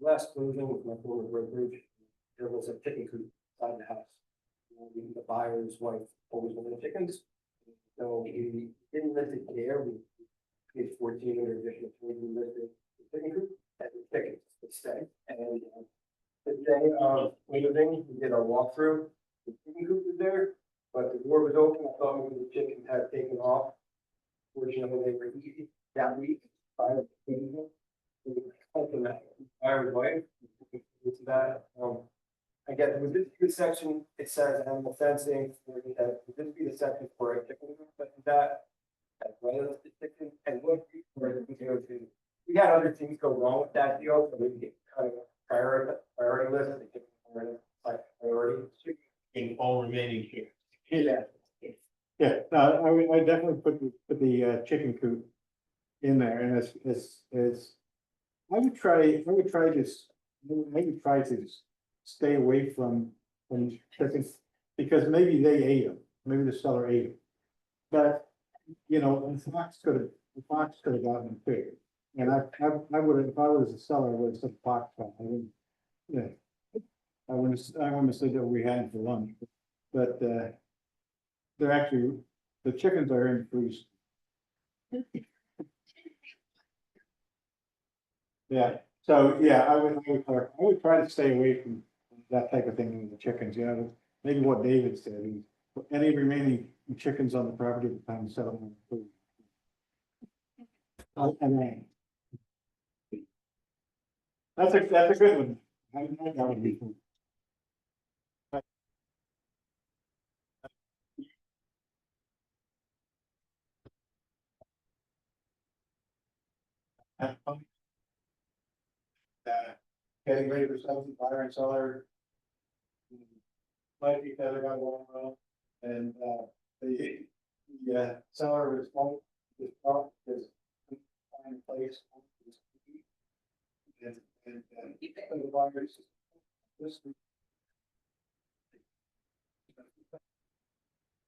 Last closing with my former brokerage, there was a chicken coop inside the house. The buyer's wife always wanted chickens. So he didn't list it there, we paid 14 or additional 20 listed the chicken coop and the chickens to stay. And the day of moving, we did our walkthrough, the chicken coop was there, but the door was open, I thought maybe the chickens had taken off. Fortunately, they were eaten that week by the chicken. Buyer's wife, it's that, I guess, with this good section, it says animal fencing, would this be the section for a chicken, but that. As well as the chicken, and what we go to, we had other things go wrong with that deal, so we get kind of priority list, and the chicken, like priority. In all remaining here. Yeah. Yeah, no, I definitely put the chicken coop in there, and as I would try to stay away from chickens, because maybe they ate them, maybe the seller ate them. But, you know, the fox could have gotten them too. And I would have, if I was a seller, I would have said fox, I wouldn't, yeah. I wouldn't have said that we had them for lunch, but, they're actually, the chickens are in freeze. Yeah, so, yeah, I would try to stay away from that type of thing with the chickens, you know, maybe what David said, any remaining chickens on the property at the time to settle on food. That's a good one. I that would be cool. Getting ready for something, buyer and seller. Might be better got along well, and the seller is home, is find a place. And the buyers.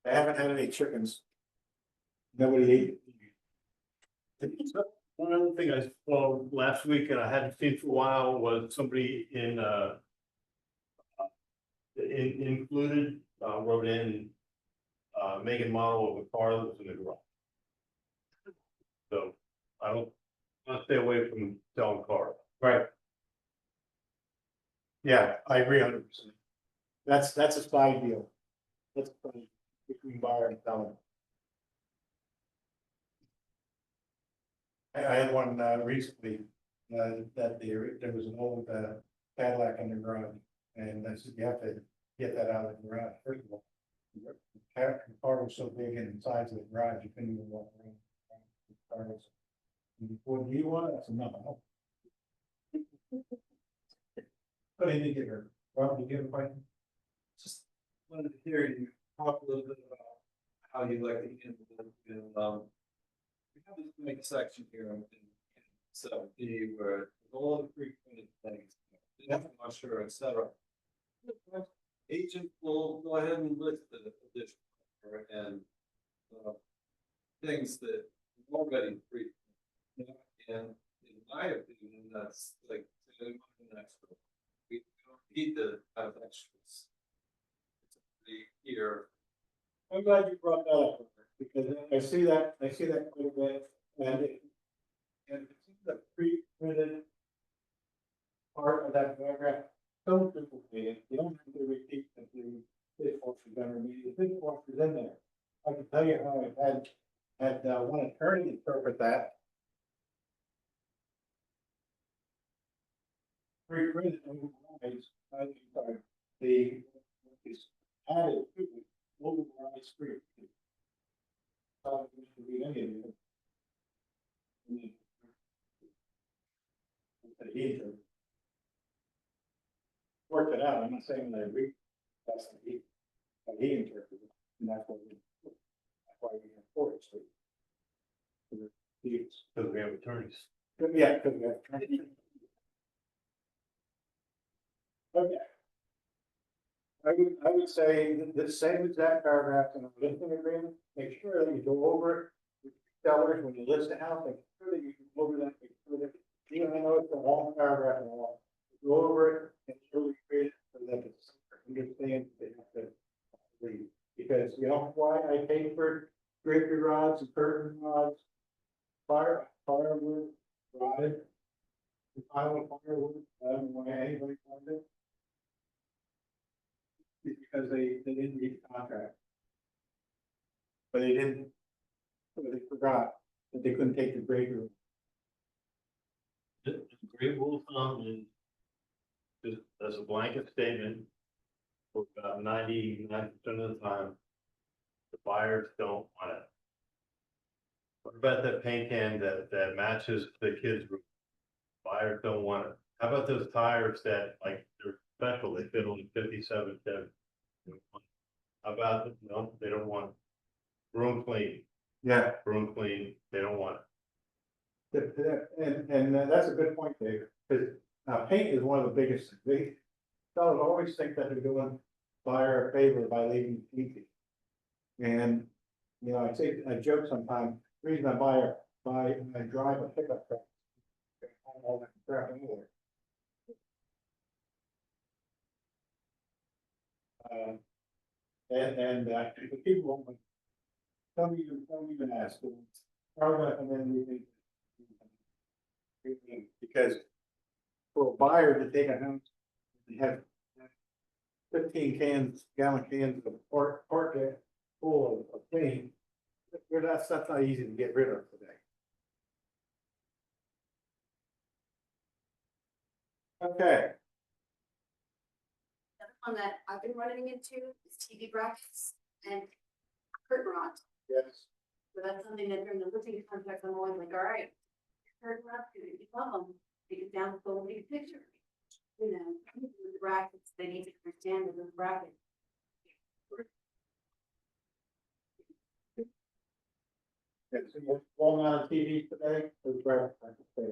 I haven't had any chickens. Nobody ate. One other thing I saw last week and I hadn't seen for a while was somebody included, wrote in, make and model of a car that was in the garage. So I don't, want to stay away from selling cars. Right. Yeah, I agree 100%. That's a spy deal. That's between buyer and seller. I had one recently, that there was an old Cadillac in the garage, and I said, you have to get that out of the garage, first of all. The car was so big in the size of the garage, you couldn't even walk around. The car was, what do you want? I said, no. But I didn't get her. Rob, did you have a question? Just wanted to hear you talk a little bit about how you like to implement, we have this big section here in 7D where all the frequented things, I'm sure, et cetera. Agent will go ahead and list the additional and things that already free. And in my opinion, that's like an extra. We don't need to glad you brought that up, because I see that quite a bit, and it's the pre-printed part of that paragraph, so duplicated, you don't have to repeat the dishwasher done, the dishwasher's in there. I can tell you how I had one attorney interpret that. Pre-printed, I'm sorry, the, is added to it, override screen. Probably should be any of it. Worked it out, I'm not saying that I agree, that's what he interpreted, and that's why we have four, so. Because we have attorneys. Yeah, because we have. Okay. I would say the same exact paragraph in a listing agreement, make sure that you go over it. With sellers, when you list a house, make sure that you go over that, make sure that, even I know it's a long paragraph and all. Go over it and really create it so that it's understand they have to read. Because you know why I paid for drapery rods and curtain rods, firewood, rotted. The pile of firewood, I don't know why anybody wanted it. It's because they didn't read the contract. But they didn't, but they forgot that they couldn't take the drapery. The great rule of thumb is, as a blanket statement, for about 99% of the time, the buyers don't want it. What about that paint can that matches the kids' room? Buyers don't want it. How about those tires that, like, they're special, they fit only 57 Chevy? How about, no, they don't want it. Room clean, Yeah. room clean, they don't want it. And that's a good point, Dave, because paint is one of the biggest, they fellas always think that they're doing buyer a favor by leaving it easy. And, you know, I joke sometimes, the reason I drive a pickup truck. All that crap anyway. The people won't, some even ask, how are we gonna come in and because for a buyer to take a house, they have 15 gallon cans of pork full of paint. That's not easy to get rid of today. Okay. Another one that I've been running into is TV brackets and curtain rods. Yes. So that's something that during the listing contract, I'm always like, all right, curtain rods, if you love them, take it down, go and take a picture. You know, with the brackets, they need to understand that the bracket. Yes, all on TV today, those brackets, I can say.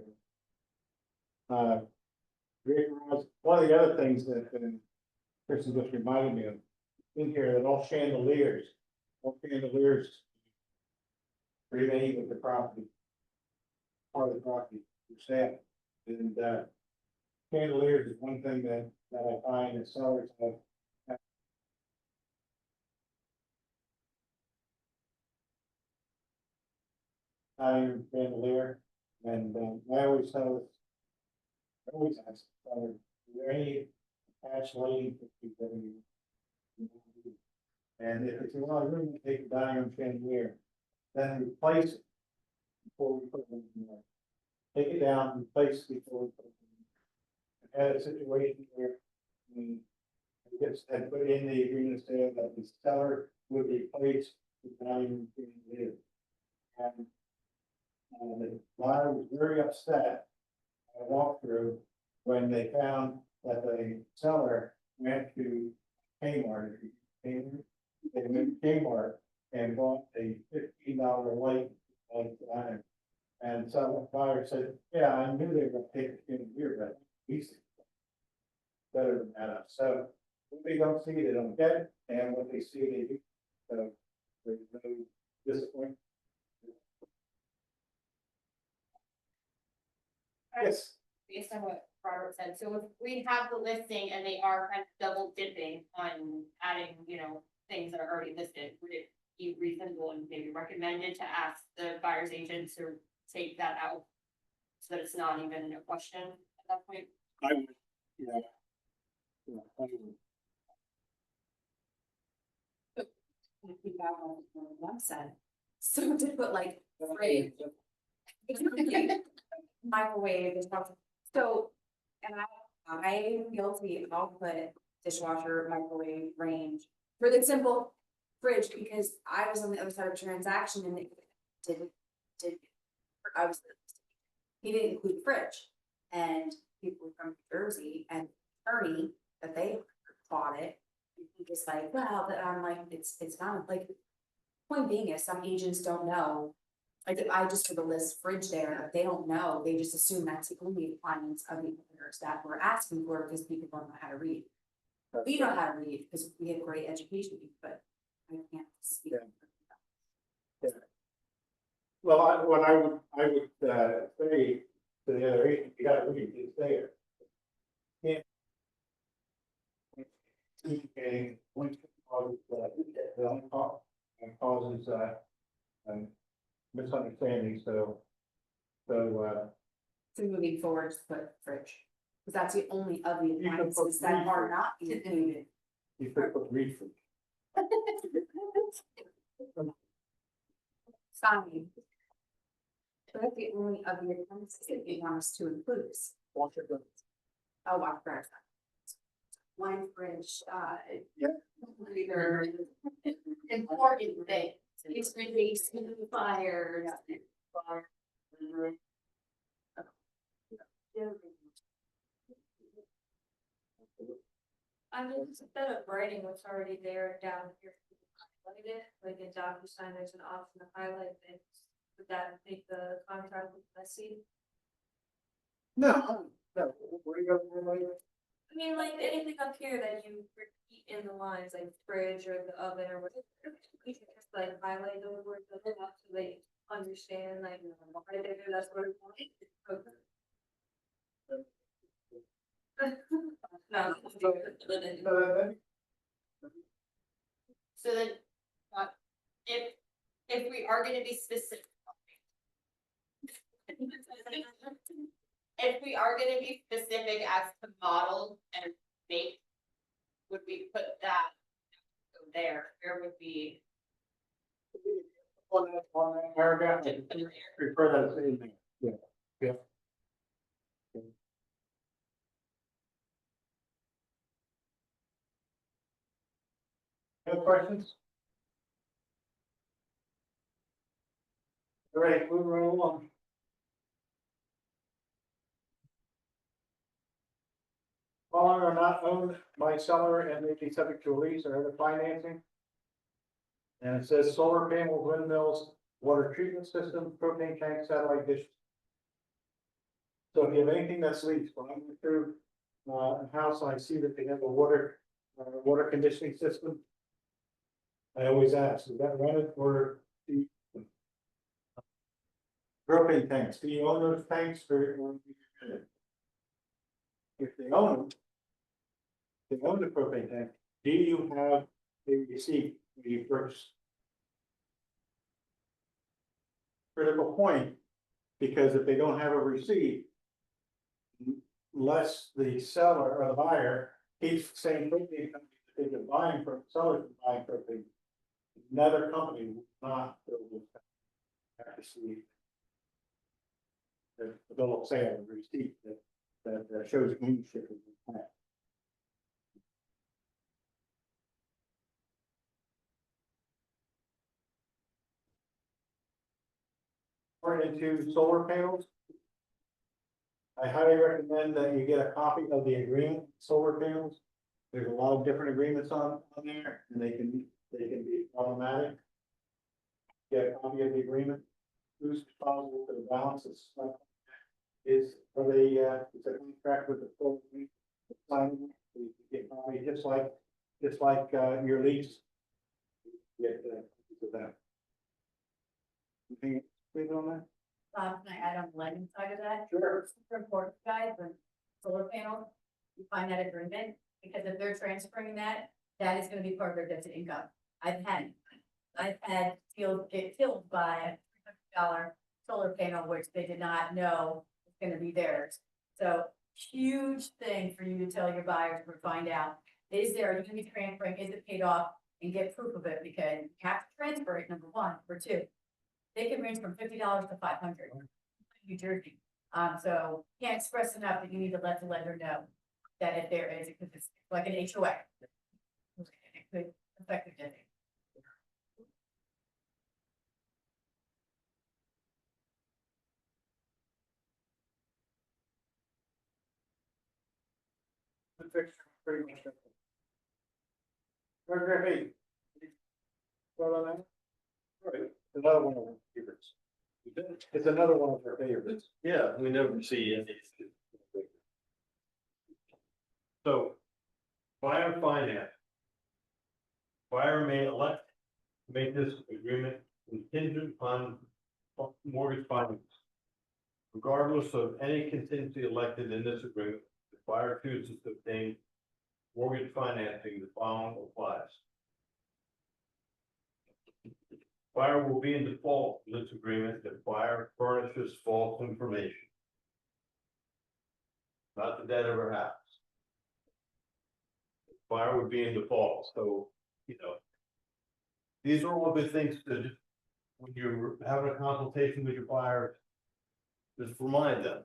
One of the other things that Kristen just reminded me of, in here, that all chandeliers remain with the property. Part of the property, for sale, and chandeliers is one thing that I find that sellers have. Iron chandelier, and I always tell. I always ask, is there any attached lighting that you and if it's a lot of room to take the dining room chandelier, then replace it before we put it in there. Take it down, replace it before we put it in. I had a situation where it gets had put in the agreement sale that the seller would replace the dining room chandelier. And the buyer was very upset. I walked through when they found that the seller went to Kmart. They went to Kmart and bought a $15 light like that. And so the buyer said, yeah, I knew they were gonna take it in here, but we see better than that. So what they don't see, they don't get, and what they see, they do. So there's no disappointment. Yes. Based on what Robert said, so if we have the listing and they are kind of double dipping on adding, you know, things that are already listed, would it recommended to ask the buyer's agent to take that out. So that it's not even a question at that point. I would, yeah. Yeah, I would. I think that on one side. So to put like fridge. Microwave and stuff. So, and I'm guilty, I'll put dishwasher, microwave, range, for the simple fridge, because I was on the other side of the transaction and it didn't, I was. He didn't include fridge, and people from Jersey and Ernie, that they bought it. And he was like, well, but I'm like, it's not, like, point being is, some agents don't know. Like, if I just put the list fridge there, they don't know, they just assume that's the only requirements of the owners that we're asking for, because people don't know how to read. We know how to read, because we have great education, but I can't speak. Yeah. Well, I would say to the other agent, you gotta read, it's there. Can't. Okay, one causes, causes, misunderstanding, so, So moving forward, just put fridge, because that's the only of the can put appliances that are freezer. not included. you could put read for. Fine. But that's the only of the appliances that you want us to include. Oh, I forgot. Wine fridge, Yeah. either important things, it's releasing fires. I mean, instead of writing what's already there down here, highlight it, like in DocuSign, there's an option to highlight things. Would that make the contract look messy? No, what are you gonna do? I mean, like anything up here that you repeat in the lines, like fridge or the oven or whatever, you can just like highlight those words so they understand, like, why they do that's what it wants. No. So then, if we are gonna be specific. If we are gonna be specific as to model and make, would we put that there, or would be? On that paragraph, refer that as in there, yeah. Any questions? All right, moving right along. Following are not owned by seller and may be subject to a lease or other financing. And it says solar panels, windmills, water treatment system, propane tank, satellite dish. So if you have anything that's leased, when I went through a house, I see that they have a water conditioning system. I always ask, is that rented or the propane tanks? Do you own those tanks or if they own them? If they own the propane tank, do you have a receipt when you purchase? Critical point, because if they don't have a receipt, unless the seller or the buyer keeps saying propane company that they've been buying from, sellers been buying propane, another company will not have to see the bill of sale, the receipt that shows ownership of the plant. We're into solar panels. I highly recommend that you get a copy of the agreement, solar panels. There's a lot of different agreements on there, and they can be problematic. Get a copy of the agreement. Who's responsible for the balances? Is are they? It's a contract with the full. Signing. You get a copy just like your lease. Get that. Anything on that? Can I add on the lending side of that? Sure. Super important, guys, the solar panel, you find that agreement, because if they're transferring that, that is gonna be part of their debt to income. I've had I've had get killed by a $300 solar panel, which they did not know was gonna be theirs. So huge thing for you to tell your buyers or find out, is there, are you gonna be transferring, is it paid off? And get proof of it, because you have to transfer it, number one. Number two, they can range from $50 to $500. New Jersey. So can't express enough that you need to let the lender know that if there is, because it's like an HOA. It could affect your debit. The fixture, pretty much. Paragraph 8. Vote on that? Right, another one of our favorites. It's another one of our favorites. Yeah, we never see any. So, buyer finance. Buyer may elect to make this agreement contingent upon mortgage finance. Regardless of any contingency elected in this agreement, the buyer chooses to obtain mortgage financing, the following applies. Buyer will be in default in this agreement if buyer furnishes false information. Not the debt of her house. Buyer would be in default, so, you know. These are all good things to, when you're having a consultation with your buyer, just remind them.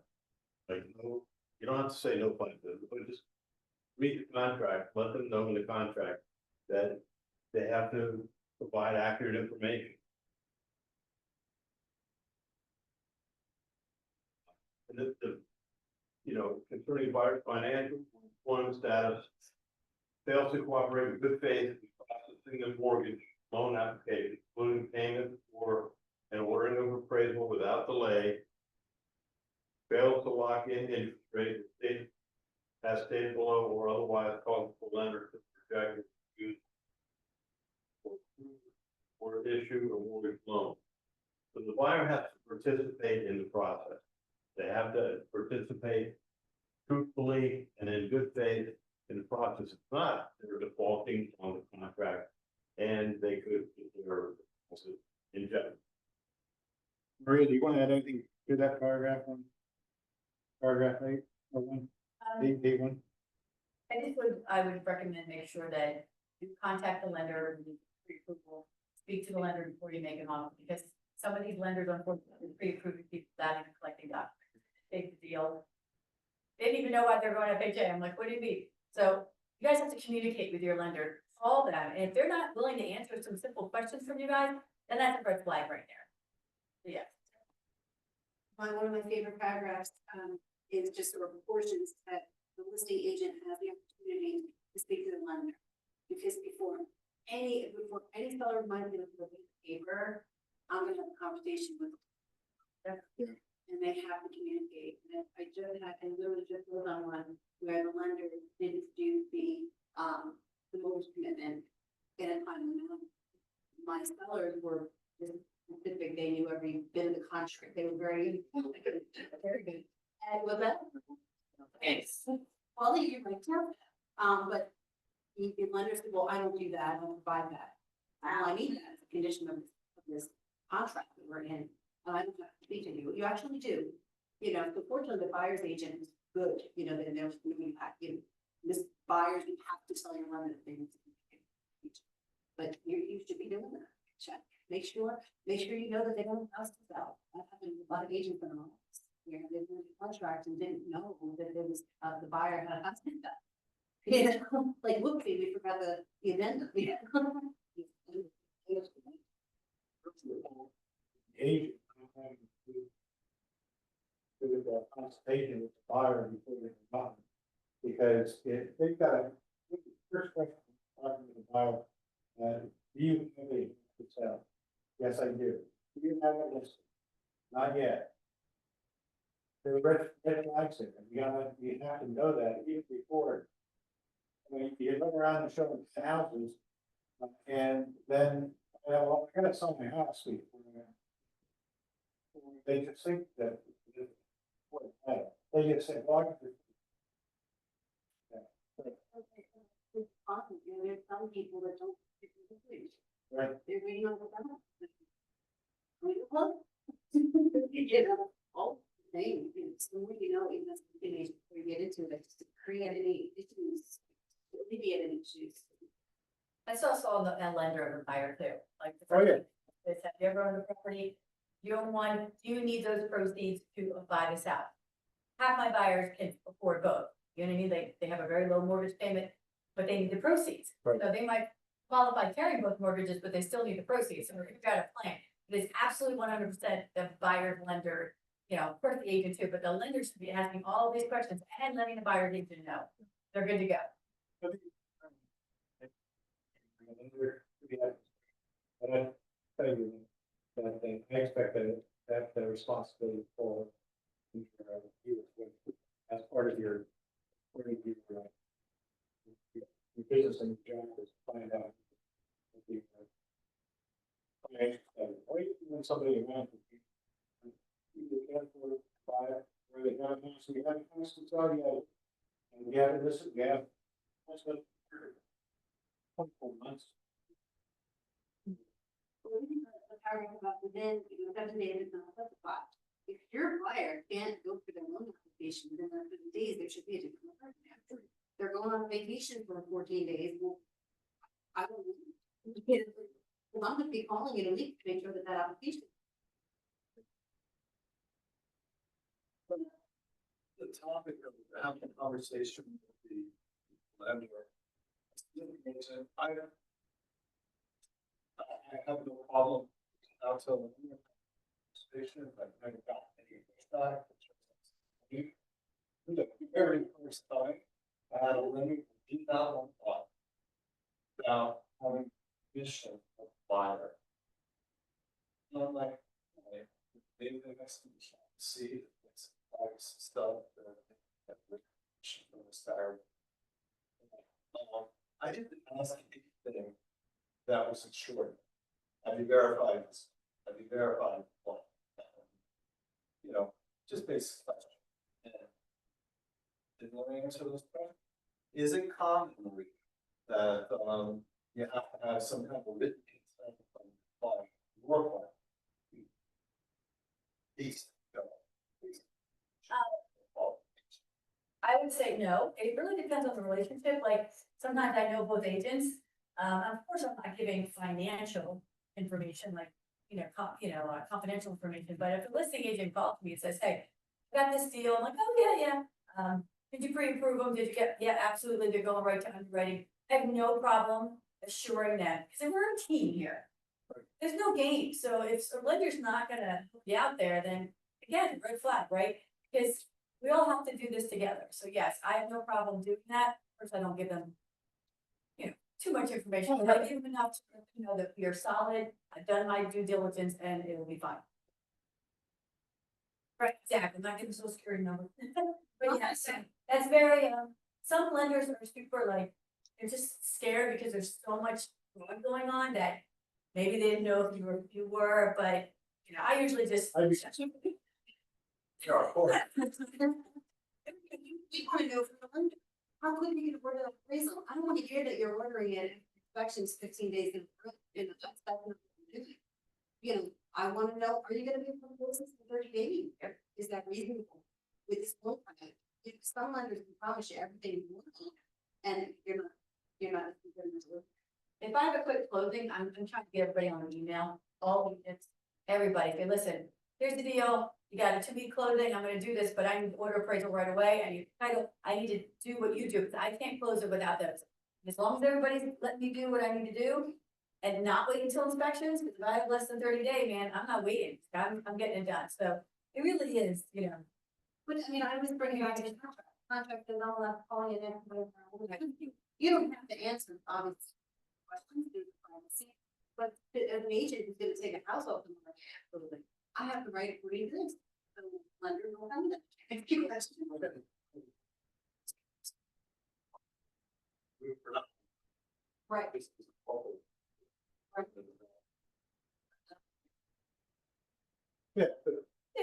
Like, no, you don't have to say no, but just read the contract, let them know in the contract that they have to provide accurate information. And you know, concerning buyer's financial employment status, fails to cooperate with good faith in processing the mortgage loan application, including payment for an ordering of appraisal without delay, fails to lock in interest rate as stated below, or otherwise causes the lender to reject use or issue a mortgage loan. So the buyer has to participate in the process. They have to participate truthfully and in good faith in the process. If not, they're defaulting on the contract and they could, they're in jeopardy. Maria, do you want to add anything to that paragraph one? Paragraph 8 or 1, 8, 8, I would recommend make sure that you contact the lender, pre-approval, speak to the lender before you make an offer, because some of these lenders unfortunately pre-approving people without even collecting documents. Big deal. They didn't even know why they're going to FHA. I'm like, what do you mean? So you guys have to communicate with your lender, call them, and if they're not willing to answer some simple questions from you guys, then that's a red flag right there. So, yes. One of my favorite paragraphs, is just the proportions that the listing agent has the opportunity to speak to the lender. Because before any seller might be looking at paper, I'm gonna have a conversation with them. Yeah. And they have to communicate. And I literally just wrote on one where the lender didn't do the mortgage commitment in a timely manner. My sellers were specific, they knew every bit of the contract, they were very good. And with that, quality, you might tell, but the lender said, well, I don't do that, I don't provide that. I need that as a condition of this contract that we're in. I don't have to speak to you. You actually do. You know, so fortunately, the buyer's agent is good. You know, they know this buyers, you have to tell your lender that they need to. But you should be doing that. Check. Make sure you know that they don't have to sell. That happened with a lot of agents in our office. Where they were in the contract and didn't know that it was the buyer had a house in that. You know, like whoopsie, we forgot the addendum. Yeah. agent. With the consultation with the buyer before they come up. Because if they've got a first question, talking to the buyer, do you have a to sell? Yes, I do. Do you have a list? Not yet. There are red flags there. You have to know that even before. I mean, you look around and show them houses, and then, well, I gotta sell my house before. They just think that. They just say, well, There's some people that don't. Right. They're waiting on the government. Well, you know, all thing, it's the more you know, even as a teenager, before you get into it, just to create any issues, alleviate any issues. I still saw a lender of a buyer too, like. the Oh, yeah. first thing They said, you ever own a property, you don't want, you need those proceeds to buy this out. Half my buyers can afford both, you know what I mean, they have a very low mortgage payment, but they need the proceeds. Right. So they might qualify carrying both mortgages, but they still need the proceeds, so we've got a plan. It is absolutely 100% the buyer lender, you know, of course the agent too, but the lender should be asking all these questions and letting the buyer agent know, they're good to go. But I tell you, that thing, I expect that the responsibility for you as part of your business and your job is to find out. When somebody around. You can't afford to buy it, or they got a house, we have a house to tell you. And we have this, we have. What's the 24 months. Well, we can put a paragraph about within, 7 days, it's not specified. If your buyer can't go for their loan application within that 7 days, there should be a different paragraph. They're going on vacation for 14 days, well, I don't know. Well, I'm gonna be calling you to make sure that application. The topic of having a conversation with the lender. I have no problem out to the station, I've never gotten any pushback. The very first time, I had a lender who did not want to buy without having permission of the buyer. And I'm like, okay, maybe the next thing you can see it's privacy stuff that from the start. I didn't ask anything that was insured. Have you verified this? Have you verified what? You know, just basic question. And didn't want to answer those questions. Is it common that you have to have some kind of written consent from your part? These. I would say no, it really depends on the relationship, like, sometimes I know both agents. Of course, I'm not giving financial information, like, confidential information, but if a listing agent calls me and says, hey, I got this deal, I'm like, oh, yeah. Did you pre-approve them, did you get, yeah, absolutely, they're going right to underwriting, I have no problem assuring them, because we're a team here. There's no game, so if a lender's not gonna be out there, then, again, red flag, right? Because we all have to do this together. So yes, I have no problem doing that. Of course, I don't give them, too much information, but I give them enough to know that we are solid. I've done my due diligence and it will be fine. Right, exactly. I'm not giving social security number. But yes, that's very, some lenders are super like, they're just scared because there's so much fraud going on that maybe they didn't know if you were, but I usually just. Sure, of course. We want to know from the lender, how quick you can order an appraisal? I don't want to hear that you're ordering it, inspections 15 days in that's not what we're doing. I want to know, are you gonna be able to close this in 30 days? Is that reasonable with this loan plan? If some lenders can promise you everything you want, and you're not. If I have a quick closing, I'm trying to get everybody on an email, all agents, everybody, say, listen, here's the deal, you got a 2-week closing, I'm gonna do this, but I need to order appraisal right away, I need to do what you do, because I can't close it without those. As long as everybody's letting me do what I need to do, and not wait until inspections, because if I have less than 30 days, man, I'm not waiting, I'm getting it done, so it really is, But I mean, I was bringing back to the contract, and all that calling it in. You don't have to answer obvious questions due to privacy, but as an agent who's gonna take a house off the market, absolutely, I have the right to read this. So lender will have that. If you question. Right. Right. Yeah,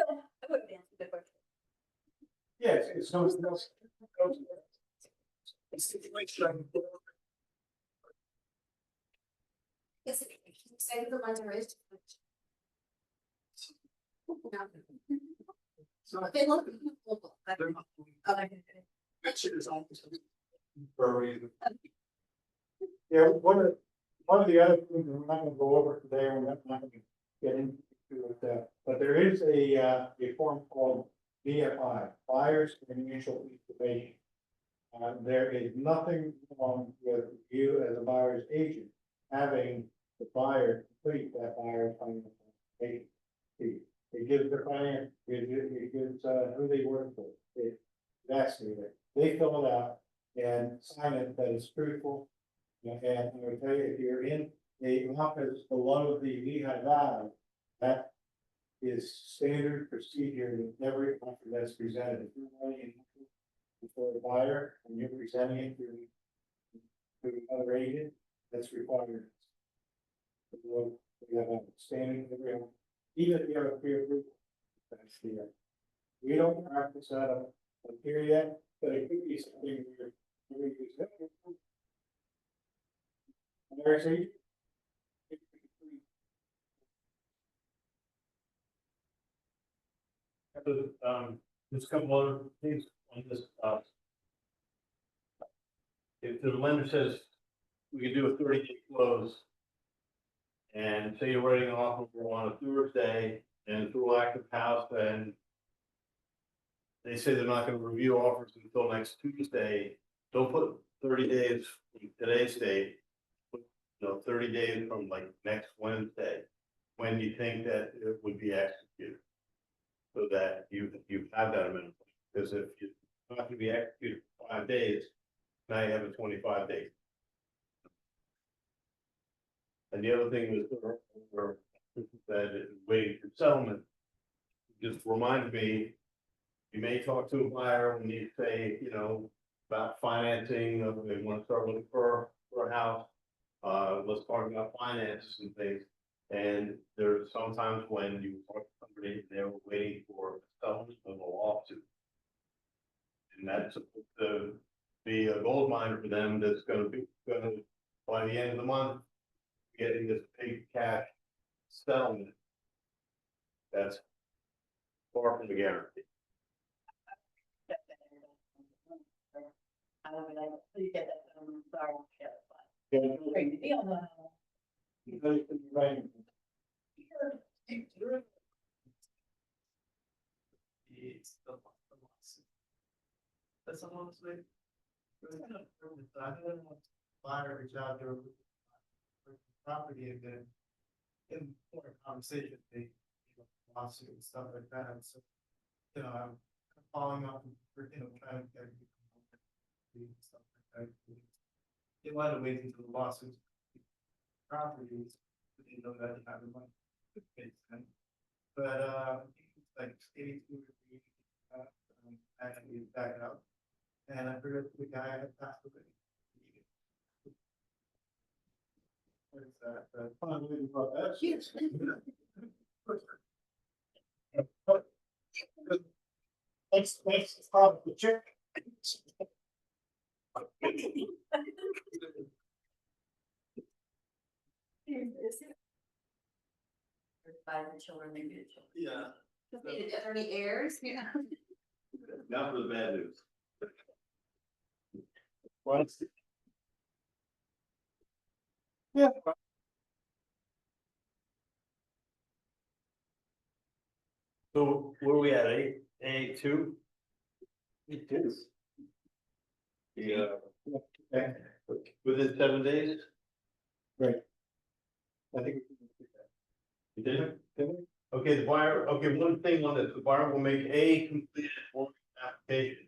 I would have answered the question. yes, it's no. Situation. Yes, it is. Say the lender is. So They look. that shit is always for a reason. Yeah, one of the other things, we're not gonna go over today, we're not gonna get into it, but there is a form called BFI, Buyers Financial Information. There is nothing wrong with you as a buyer's agent, having the buyer complete that buyer's financial information. It gives their finance, it gives, who they work for, that's it, they fill it out and sign it that it's truthful. And I will tell you, if you're in a office below the Lehigh Valley, that is standard procedure with every offer that's presented. If you're running an offer before the buyer and you're presenting it to another agent, that's required. We have a standing, even if you have a pre-approval. That's the, we don't practice out of a period, but it could be something where we use it. There's a. There's a couple other things on this, if the lender says we can do a 30-day close. And say you're writing an offer on a Thursday and it's a real active house, and they say they're not gonna review offers until next Tuesday, don't put 30 days from today's date. Put, 30 days from like next Wednesday, when you think that it would be executed. So that you have that amendment, because if it's not gonna be executed for 5 days, now you have a 25-day. And the other thing was, that waiting for settlement, just reminded me, you may talk to a buyer when you say, about financing, they want to start looking for a house. Let's talk about finances and things. And there's sometimes when you talk to somebody, they're waiting for a settlement of a lawsuit. And that's supposed to be a gold mine for them that's gonna by the end of the month, getting this big cash settlement. That's far from the guarantee. I don't know, you get that, sorry, Yeah. great to be on the. Right. It's the lawsuit. That's a long way. I had a buyer reach out to property and then in for a conversation, they lawsuit and stuff like that. And so, I'm following up and trying to get stuff like that. They wanted to wait until the lawsuit properties, but they know that they have the money. But it's like 82 degrees, and we back up. And I forgot the guy had passed away. What is that? Finally, about that. Yes. Thanks, probably the check. By the children, they do children. Yeah. Are there any heirs? Yeah. Now for the bad news. Yeah. So where are we at, A2? It is. Yeah. Okay. Within 7 days? I think. You did? Okay, the buyer, one thing on this, the buyer will make a completed mortgage application.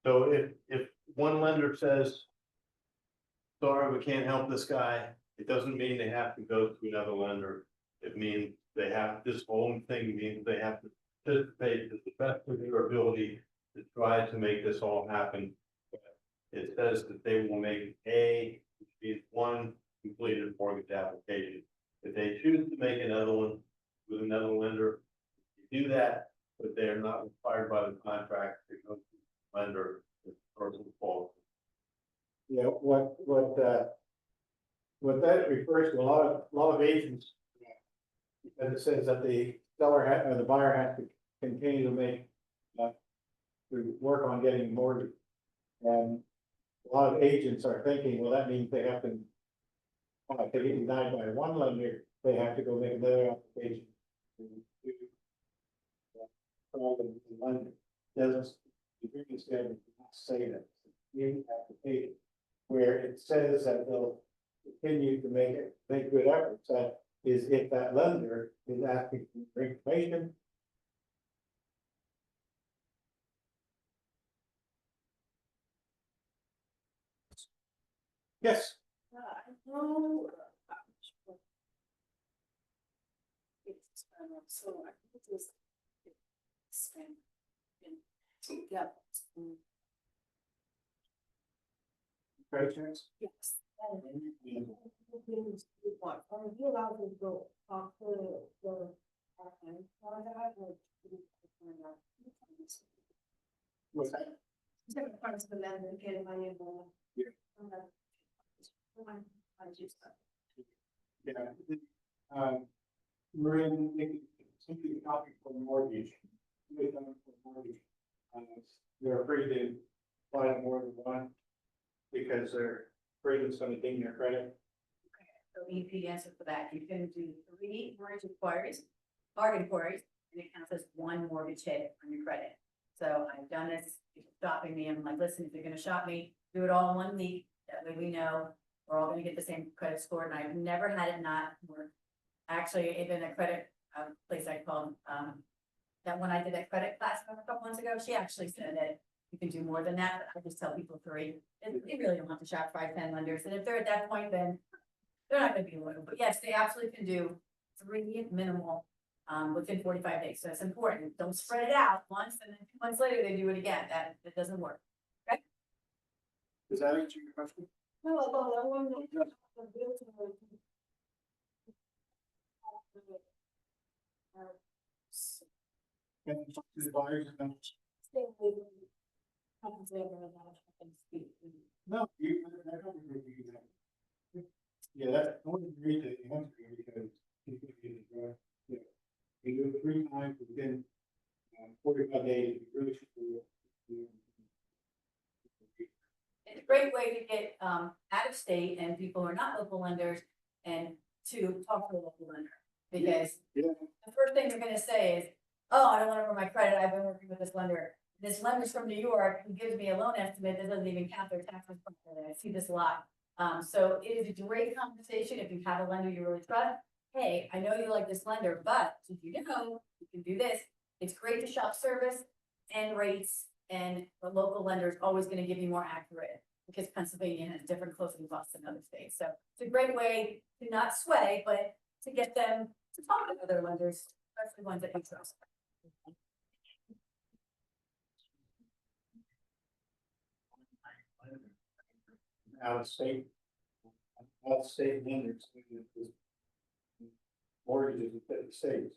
So if one lender says, sorry, we can't help this guy, it doesn't mean they have to go to another lender. It means they have, this whole thing means they have to participate to the best of their ability to try to make this all happen. It says that they will make one completed mortgage application. If they choose to make another one with another lender, you do that, but they're not required by the contract to go to the lender if the person falls. Yeah, what what that refers to, a lot of agents. Because it says that the seller or the buyer has to continue to make, to work on getting a mortgage. And a lot of agents are thinking, well, that means they have to. If they get denied by one lender, they have to go make another application. Problem with the lender doesn't, the agreement said does not say that. You have to pay it. Where it says that they'll continue to make good efforts, that is if that lender is asking for information. Yes, I know. It's, so I think it was. Spend. Yeah. credit checks. Yes. What, are you allowed to go off the. What's that? Different parts of the land and get money involved. Yeah. I just. Yeah. We're in, simply copy for mortgage. They're afraid to buy more than one. Because they're afraid it's gonna ding their credit. So EP answer for that, you can do 3 mortgage inquiries, hard inquiries, and it counts as 1 mortgage hit on your credit. So I've done this, people stopping me, I'm like, listen, if you're gonna shop me, do it all in 1 week, that way we know we're all gonna get the same credit score, and I've never had it not work. Actually, even a credit place I called, that when I did that credit class a couple months ago, she actually said that you can do more than that, but I just tell people 3, and they really don't have to shop 5, 10 lenders, and if they're at that point, then they're not gonna be loyal, but yes, they absolutely can do 3 minimal, within 45 days, so that's important, don't spread it out once, and then 2 months later, they do it again, that doesn't work. Does that answer your question? No, I want to. And the buyers are gonna- No, I don't agree with you that. Yeah, that's, I wouldn't agree to the answer because. Yeah. You do it 3 times within 45 days, you really should do it. It's a great way to get, out of state and people who are not local lenders and to talk to a local lender. Because Yeah. the first thing they're gonna say is, oh, I don't wanna ruin my credit, I've been working with this lender. This lender's from New York, who gives me a loan estimate that doesn't even count their taxes properly, I see this a lot. So it is a great conversation if you have a lender you really trust. Hey, I know you like this lender, but did you know you can do this? It's great to shop service and rates, and the local lender is always gonna give you more accurate. Because Pennsylvania has different closing costs than other states, so it's a great way to not sway, but to get them to talk to other lenders, especially ones that you trust. Out of state lenders. Mortgages in 50 states.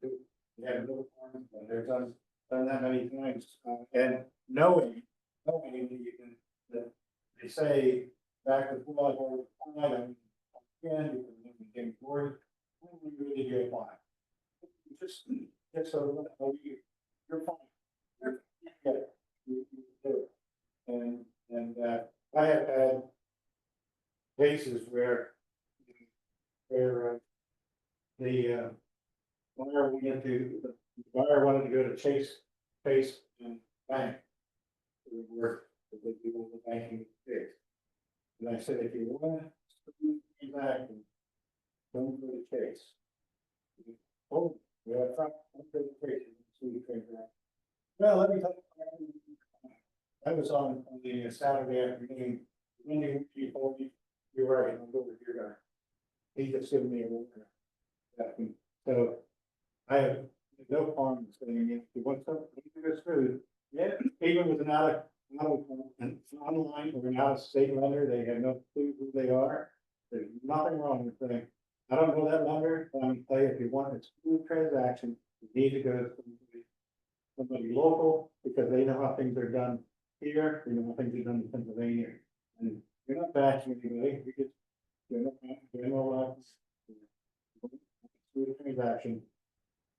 They have no form, but they've done that many times, and knowing that you can, that they say back to full or again, you can get mortgage, when you really get apply. Just so you're fine. Yeah, you do it. And I have had cases where the buyer wanted to go to Chase Bank. To work, with the banking fix. And I said, if you want to come back, don't go to Chase. Oh, yeah, I'm going to Chase. Well, let me tell you. I was on the Saturday afternoon, when you told me, you're right, I'm over here. He just gave me a order. So I have no harm in saying if you want something, you go through. Yeah, even with an online or an out of state lender, they have no clue who they are. There's nothing wrong with saying, I don't know that lender, but I'm gonna tell you, if you want a smooth transaction, you need to go to somebody local, because they know how things are done here, they know how things are done in Pennsylvania. And you're not backing taxing anybody, we just. General, through the transaction.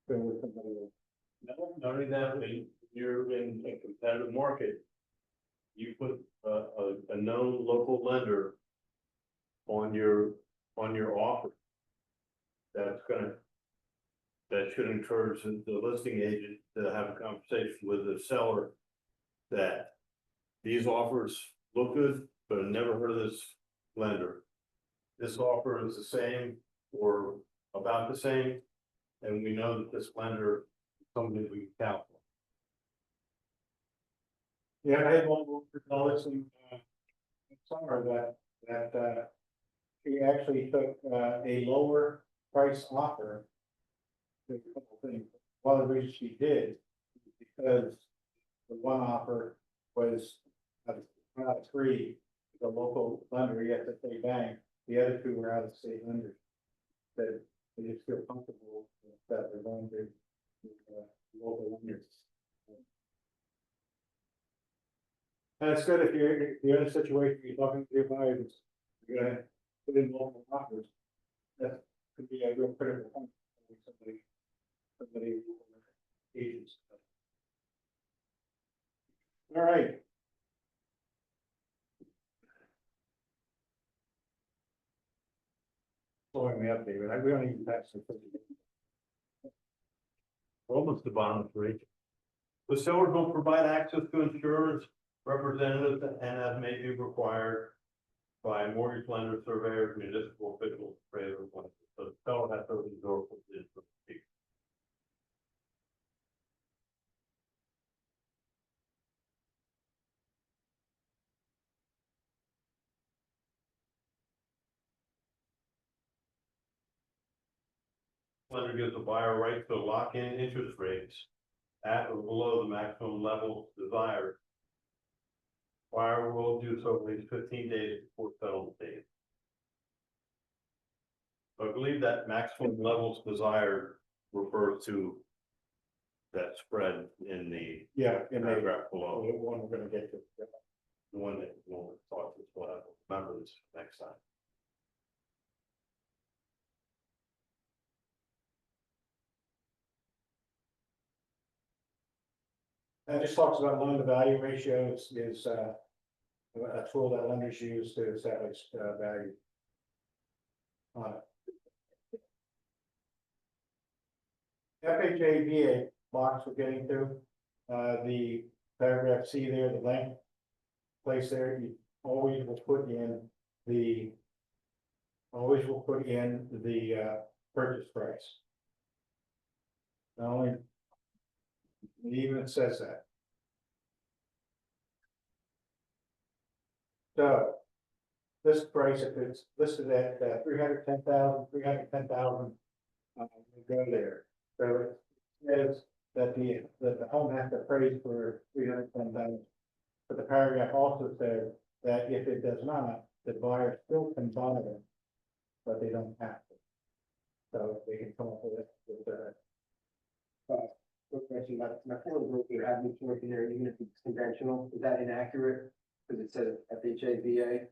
Go with somebody else. No, not only that, when you're in a competitive market. You put a known local lender. On your offer. That's gonna. That should encourage the listing agent to have a conversation with the seller. That these offers look good, but I've never heard of this lender. This offer is the same or about the same. And we know that this lender is somebody we can count on. Yeah, I had one notice in summer that he actually took a lower price offer. There's a couple things. One of the reasons he did, is because the one offer was out of three, the local lender, he had to pay bank, the other two were out of state lenders. That they just feel comfortable that they're going to local lenders. And it's good if you're in a situation, you're talking to your buyers, you're gonna put in local offers. That could be a real critical point. Somebody agents. All right. Blowing me up, David. We don't even have some. Almost the bottom of three. The seller will provide access to insurers, representatives, and as may be required. By mortgage lender, surveyors, municipal officials, appraisers, so the seller has to absorb this. Lender gives the buyer right to lock in interest rates at or below the maximum level desired. Buyer will do so at least 15 days before settlement date. So I believe that maximum levels desired refers to that spread in the Yeah, in the paragraph below. one we're gonna get to. The one that we'll talk to, we'll have to remember this next time. That just talks about loan to value ratios is a tool that lenders use to establish value. FHA box we're getting to, the paragraph C there, the length. Place there, you always will put in the. Always will put in the purchase price. Not only. It even says that. So. This price, if it's listed at 310,000, 310,000. Go there, so it says that the home has to appraise for 310,000. But the paragraph also says that if it does not, the buyer still can buy them. But they don't have to. So they can come up with Quick question, my fellow broker had me working there, even if it's conventional, is that inaccurate? Because it says FHA, VA.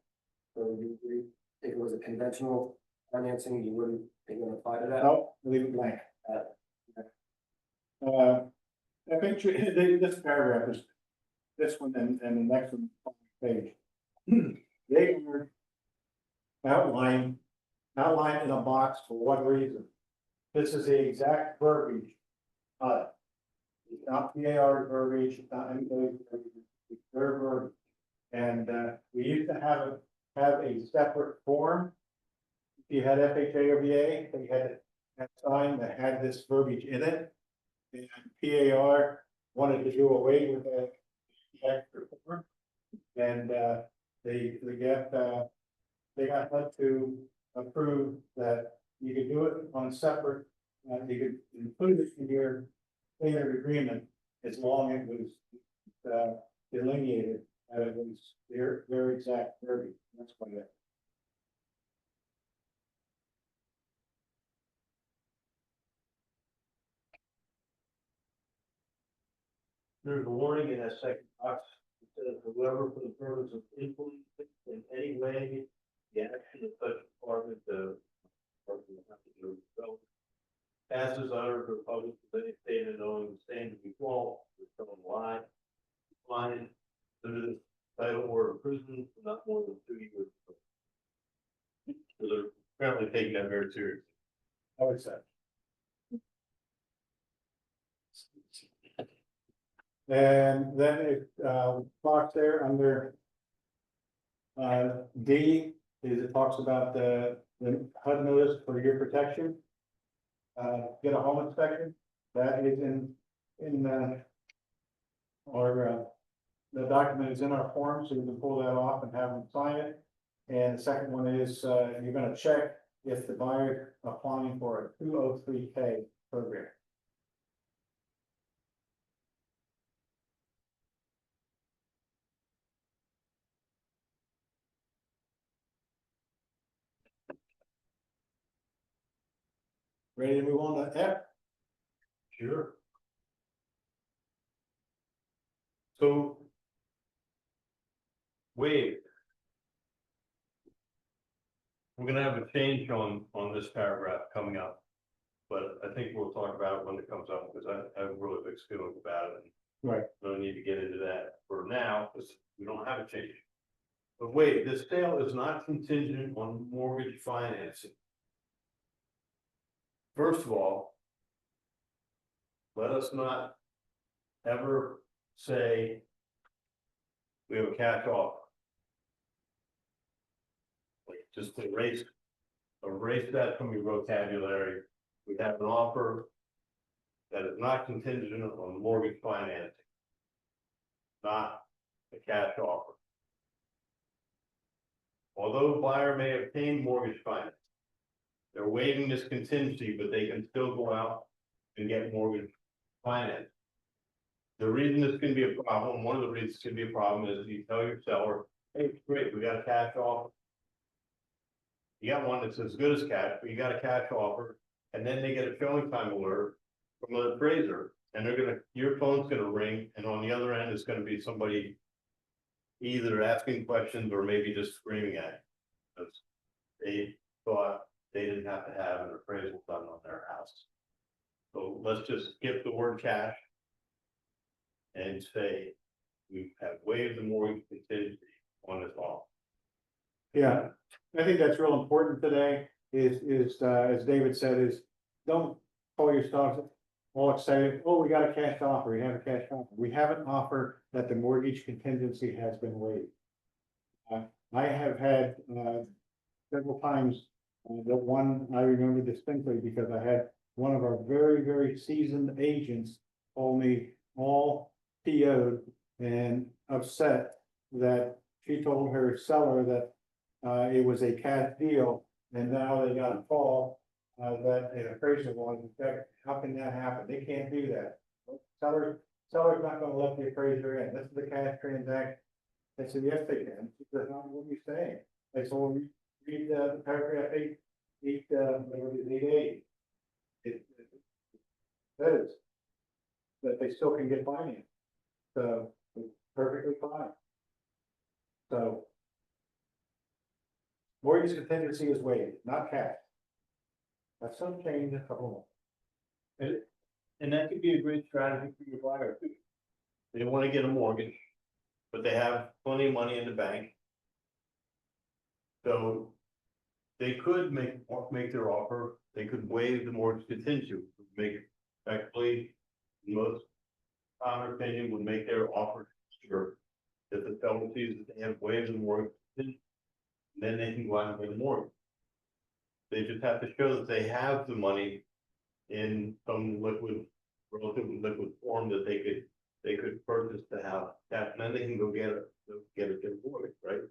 So you agree, if it was a conventional financing, you wouldn't, they wouldn't apply to that? no, leave it blank. I think this paragraph is, this one and the next one, on the page. They are outlined in a box for one reason. This is the exact verbiage. It's not PAR verbiage, it's not anybody's verbiage, it's their verbiage. And we used to have a separate form. If you had FHA or VA, they had a sign that had this verbiage in it. And PAR wanted to do away with that extra form. And they got led to approve that you could do it on separate, you could include it in your standard agreement as long as it was delineated, and it was their exact verbiage. That's why that. There's a warning in that second box, it says whoever for the purpose of influencing in any way the action of such department, department will have to do itself. Passes under the public, they stated knowing the same to be false, with some lie. Line, under the title or prison for not more than 2 years. So they're apparently taking that very seriously. I would say. And then box there under. D is it talks about the HUD notice for your protection. Get a home inspection, that is or the document is in our form, so you can pull that off and have them sign it. And the second one is, you're gonna check if the buyer applying for a 203K program. Ready to move on to F? Sure. So. Wait. We're gonna have a change on this paragraph coming up. But I think we'll talk about it when it comes up, because I have really big feelings about it. Right. Don't need to get into that for now, because we don't have a change. But wait, this sale is not contingent on mortgage financing. First of all, let us not ever say we have a cash offer. Like, just erase that from your vocabulary. We have an offer that is not contingent on mortgage financing, not a cash offer. Although the buyer may obtain mortgage finance, they're waiving this contingency, but they can still go out and get mortgage finance. The reason this can be a problem, one of the reasons it can be a problem is you tell your seller, hey, great, we got a cash offer. You got one that's as good as cash, but you got a cash offer, and then they get a showing time alert from an appraiser, and your phone's gonna ring, and on the other end, it's gonna be somebody either asking questions or maybe just screaming at you. Because they thought they didn't have to have an appraisal done on their house. So let's just skip the word cash and say we have waived the mortgage contingency on this offer. Yeah, I think that's real important today, is as David said, is don't call your stocks all excited, oh, we got a cash offer, we have a cash offer. We have an offer that the mortgage contingency has been waived. I have had several times, the one I remember distinctly because I had one of our very, very seasoned agents call me all PO'd and upset that she told her seller that it was a cash deal, and now they got a call that an appraiser wanted to check. How can that happen? They can't do that. Seller's not gonna let the appraiser in. This is a cash transaction. I said, yes, they can. She said, no, what are you saying? I said, well, read the paragraph 8A. It says that they still can get finance. So it's perfectly fine. So mortgage contingency is waived, not cash. That's some change a couple. And that could be a great strategy for your buyer too. They want to get a mortgage, but they have plenty of money in the bank. So they could make their offer, they could waive the mortgage contingency, make it effectively, most common opinion would make their offer sure that the seller sees that they have waived the mortgage contingency, then they can go out and get a mortgage. They just have to show that they have the money in some relatively liquid form that they could purchase the house, and then they can go get a mortgage, right?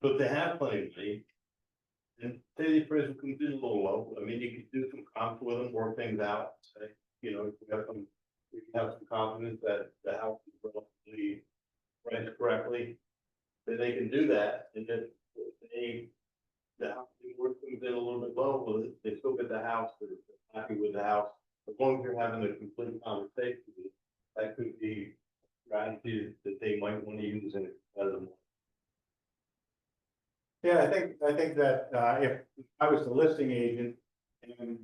So if they have plenty of money, and say the appraisal comes in a little low, I mean, you could do some comps with them, work things out, say, you know, if you have some confidence that the house is relatively priced correctly, then they can do that, and then the house work comes in a little bit low, but they still get the house, they're happy with the house. As long as you're having a complete conversation, that could be strategies that they might want to use in a competitive market. Yeah, I think that, if I was the listing agent and,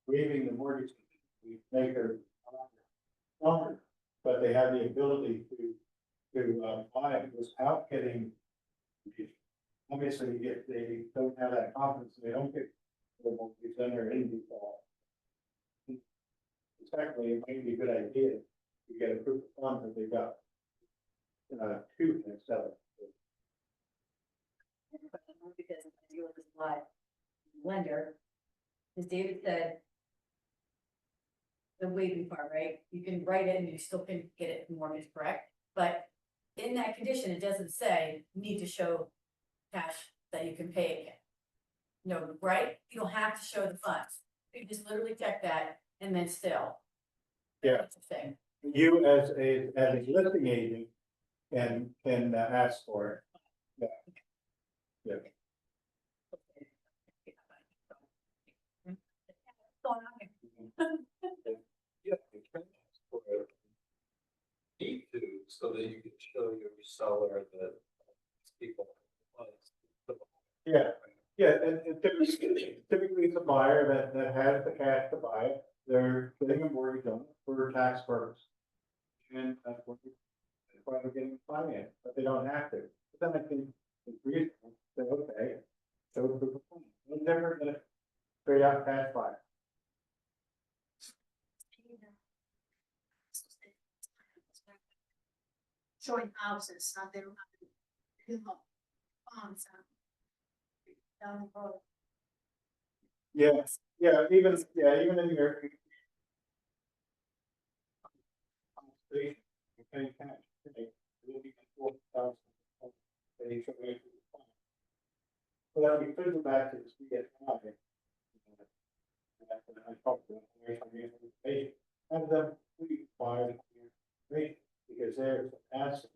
waiving the mortgage, we make her longer, but they have the ability to buy it without getting. Obviously, if they don't have that confidence, they don't get, then they're in default. Secondly, it might be a good idea to get a proof of funds that they got. Two instead of. Because I deal with this a lot, lender, as David said. The waiving part, right, you can write it and you still can get it mortgage, correct, but in that condition, it doesn't say you need to show cash that you can pay again. No, right, you don't have to show the funds, you just literally check that and then still. Yeah. That's the thing. You as a listing agent can ask for it. Yeah. Going on here. Yeah, you can ask for it. Need to, so that you can show your seller that people. Yeah. Yeah, and typically it's a buyer that has the cash to buy it, they're getting a mortgage on it for tax purposes. And that's why they're getting financed, but they don't have to, but then I think it's reasonable, say, okay, so it's proof of funds. No different than a straight out cash buyer. Showing houses, not their, bonds, down the road. Yeah, even in your. You pay cash, okay, it'll be 4,000. So that we put it back to the CSI. I talked to them, have them require rate, because there's an asset.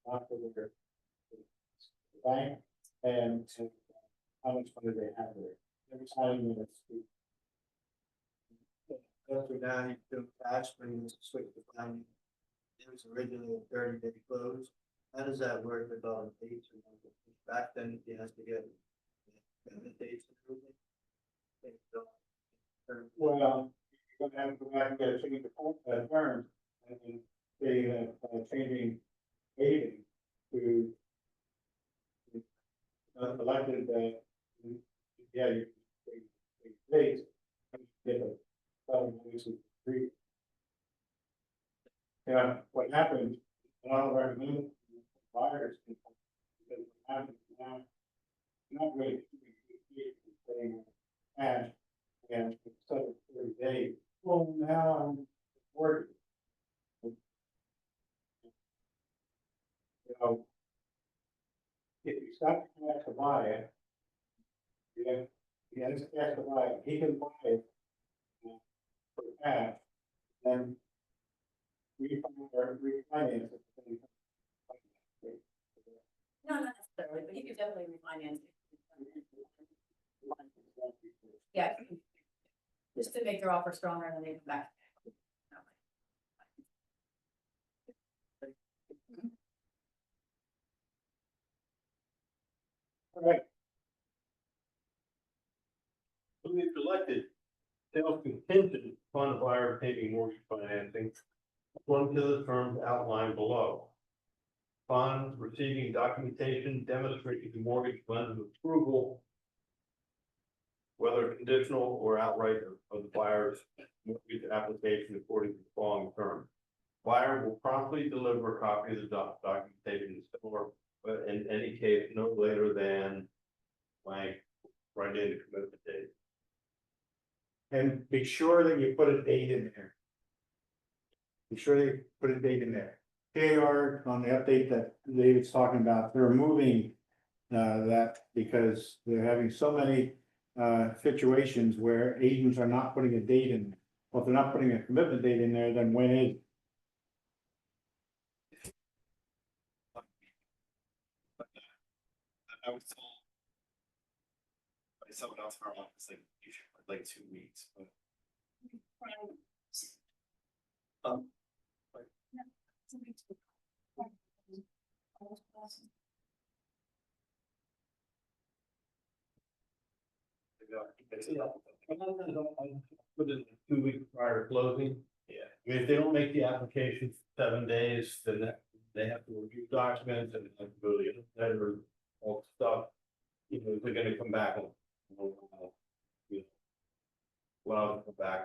Not for the bank, and how much money they have there. Every time you After now, you do cash, when you switch to planning. It was originally a 30-day close. How does that work with all the dates and all the- back then, you have to get the dates and everything? well, you're gonna have to go back and get a change of terms, and then they changing aging to. Elected, yeah, you, they, get a, agree. Yeah, what happens, and I don't recommend buyers, because what happens now, not really. Saying cash, and instead of 30 days, well, now I'm working. You know, if you stop the cash to buy it, he has cash to buy it, he can buy it for cash, then refinance it. No, not necessarily, but you could definitely refinance it. Yeah. Just to make their offer stronger and then they come back. All right, When we selected sales contingent upon the buyer obtaining mortgage financing, according to the terms outlined below. Upon receiving documentation demonstrating the mortgage funds approval, whether conditional or outright of the buyer's mortgage application according to the following terms. Buyer will promptly deliver a copy of the documentation, or in any case, no later than blank, right in the commitment date. and be sure that you put a date in there. Be sure you put a date in there. KR on the update that David's talking about, they're moving that because they're having so many situations where agents are not putting a date in there. Well, if they're not putting a commitment date in there, then when is? I was told by someone else in our office, like, you should put like 2 weeks, but. Put it 2 weeks prior to closing. Yeah. I mean, if they don't make the application 7 days, then they have to review documents and they have to go to the internet or all stuff. You know, they're gonna come back and. You know, allow them to come back.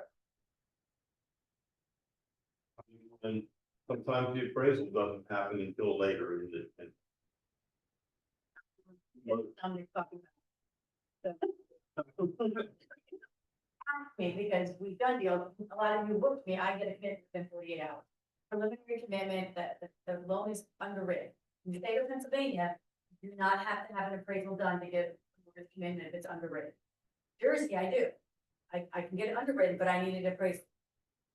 And sometimes the appraisal doesn't happen until later in the. Me, because we've done deals, a lot of you booked me, I get a commitment within 48 hours. Preliminary commitment that the loan is underwritten. In the state of Pennsylvania, you do not have to have an appraisal done to get a mortgage commitment if it's underwritten. Jersey, I do. I can get it underwritten, but I need an appraisal.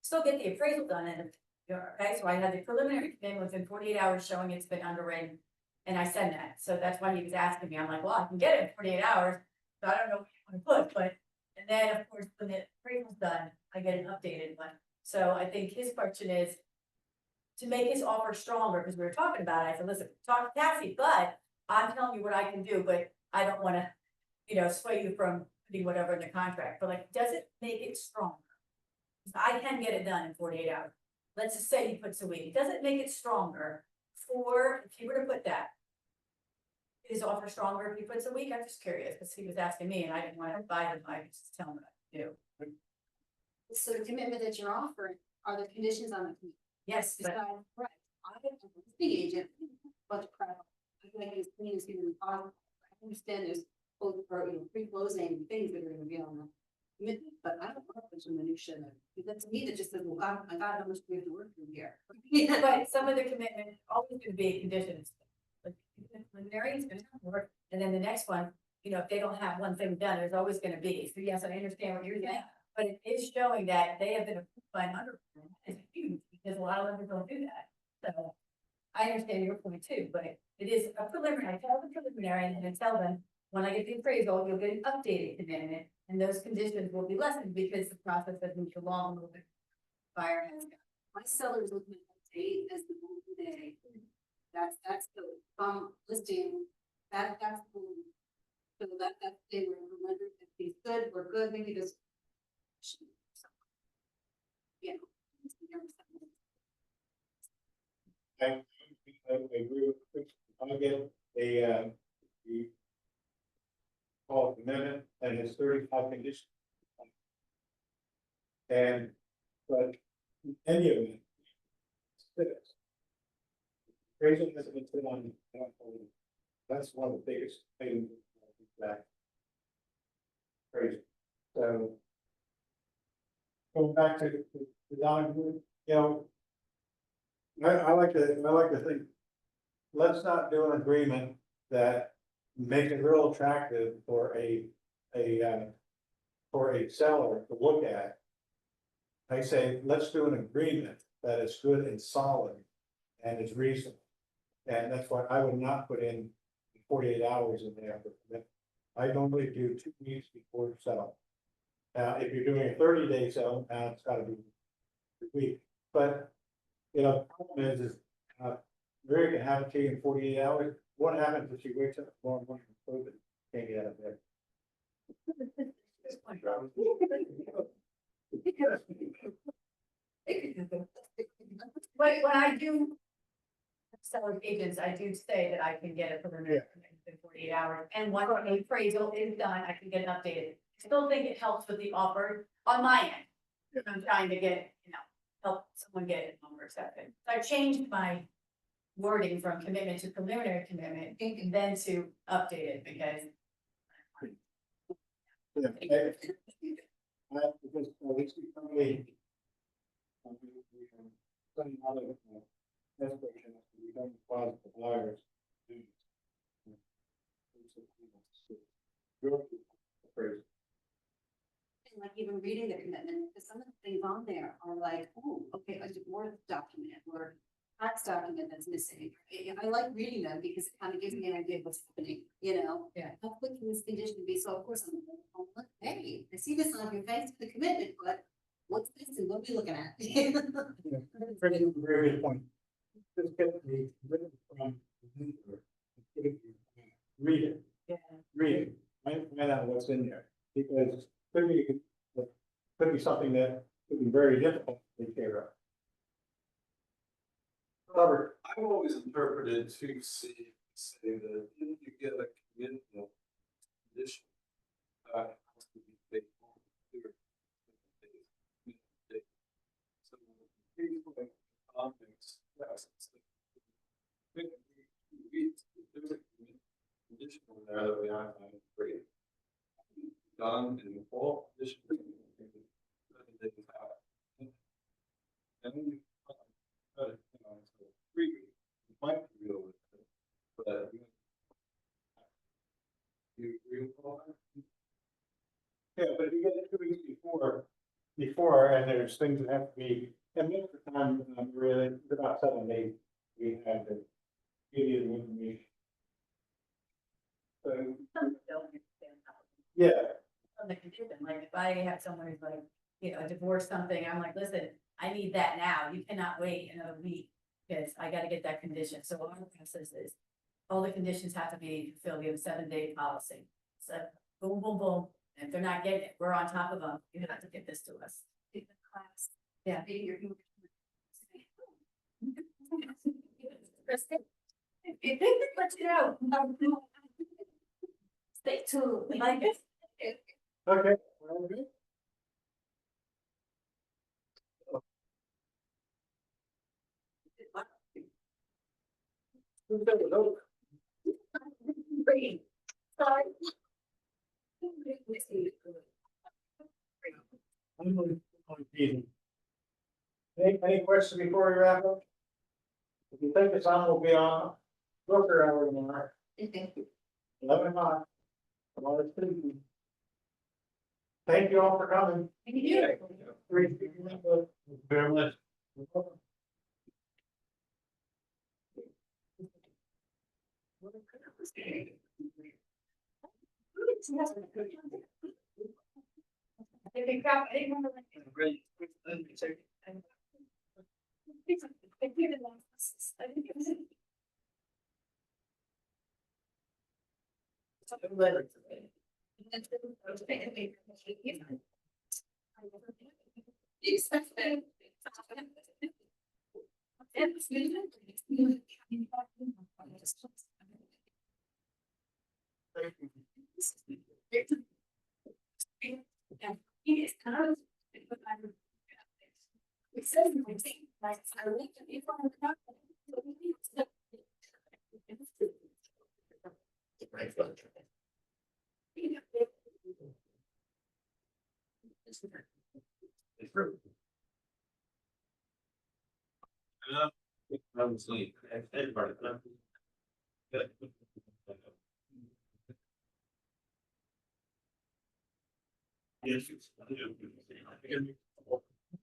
Still get the appraisal done and, okay, so I had the preliminary commitment within 48 hours showing it's been underwritten. And I send that, so that's why he was asking me, I'm like, well, I can get it in 48 hours, so I don't know what you want to put, but. And then, of course, when the appraisal's done, I get an updated one. So I think his question is to make his offer stronger, because we were talking about it. I said, listen, talk to Cassie, but I'm telling you what I can do, but I don't want to, you know, sway you from putting whatever in the contract. But like, does it make it stronger? Because I can get it done in 48 hours. Let's just say he puts a week. Does it make it stronger for, if he were to put that? Is offer stronger if he puts a week? I'm just curious, because he was asking me and I didn't want to buy him, I just tell him what I do. So the commitment that you're offering, are there conditions on the commitment? Yes, but Besides, right, I have a big agent, bunch of crap. I feel like it's clean as human possible. I understand there's both, you know, pre-closing things that are gonna be on the commitment, but I don't want to put some minutia in it. That's me that just says, well, God, my God, how much do we have to work through here? but some of the commitment always gonna be conditions. Like preliminary is gonna have to work, and then the next one, you know, if they don't have one thing done, there's always gonna be. So yes, I understand what you're saying, but it is showing that they have been approved by an under. It's huge because a lot of them don't do that. So I understand your point too, but it is a preliminary. I tell them preliminary and then I tell them when I get the appraisal, you'll get an updated commitment, and those conditions will be lessened because the process has moved along a little bit. Fire has gone. My seller's looking at that date as the golden day. That's the, listing, that's the. So that's the day where we're wondering if he's good, we're good, maybe just. Yeah. I agree with Chris. I get the call commitment and his 35 conditions. And, but in any event, appraisal has been put on, that's one of the biggest things that crazy. So going back to Don, you know, I like to think, let's not do an agreement that makes it real attractive for a seller to look at. I say, let's do an agreement that is good and solid and is reasonable. And that's why I would not put in 48 hours in there for commitment. I normally do 2 weeks before sell. Now, if you're doing a 30-day sell, now it's gotta be a week, but you know, the problem is Mary can have it to you in 48 hours. What happens if she wakes up tomorrow morning and COVID, can't get out of bed? But when I do sell with agents, I do say that I can get a preliminary commitment in 48 hours. And once the appraisal is done, I can get it updated. I still think it helps with the offer on my end. I'm trying to get, you know, help someone get it more accepted. So I changed my wording from commitment to preliminary commitment and then to update it because. Yeah, because we currently some other desperation we don't file the buyers. Like even reading the commitment, because some of the things on there are like, oh, okay, I did Word document or tax document that's missing. I like reading them because it kind of gives me an idea of what's happening, you know? Yeah. How quick can this condition be? So of course I'm like, oh, look, hey, I see this on your face for the commitment, but what's this and what are we looking at? Very good point. just get the written from. Read it, Yeah. read it, find out what's in there, because could be something that could be very difficult to take care of. Robert, I've always interpreted to say that if you get a commitment condition. Has to be faithful to your commitment. So, things like topics, yes, it's like. There's a condition in there that we have to create. Done in the fall, condition. And then you. So free, you might be real with it, but. You agree with all that? yeah, but if you get it 2 weeks before, and there's things that have to be, and most of the time, really, it's about 7 days, we have to give you the information. So, Some don't understand how. yeah, On the computer, like if I have someone who's like, you know, divorced something, I'm like, listen, I need that now, you cannot wait another week. Because I gotta get that condition, so our process is, all the conditions have to be fulfilled, we have a 7-day policy. So boom, boom, boom, and if they're not getting it, we're on top of them, you have to get this to us. Take the class. Yeah. Maybe you're. Kristen, if they let you know. Stay tuned, we like it. okay. All good. Who's got the note? Great. Sorry. Any questions before we wrap up? If you think it's on, we'll be on Booker hour tomorrow, 11 o'clock. Thank you all for coming. Thank you. Very much. I'm asleep. Yes.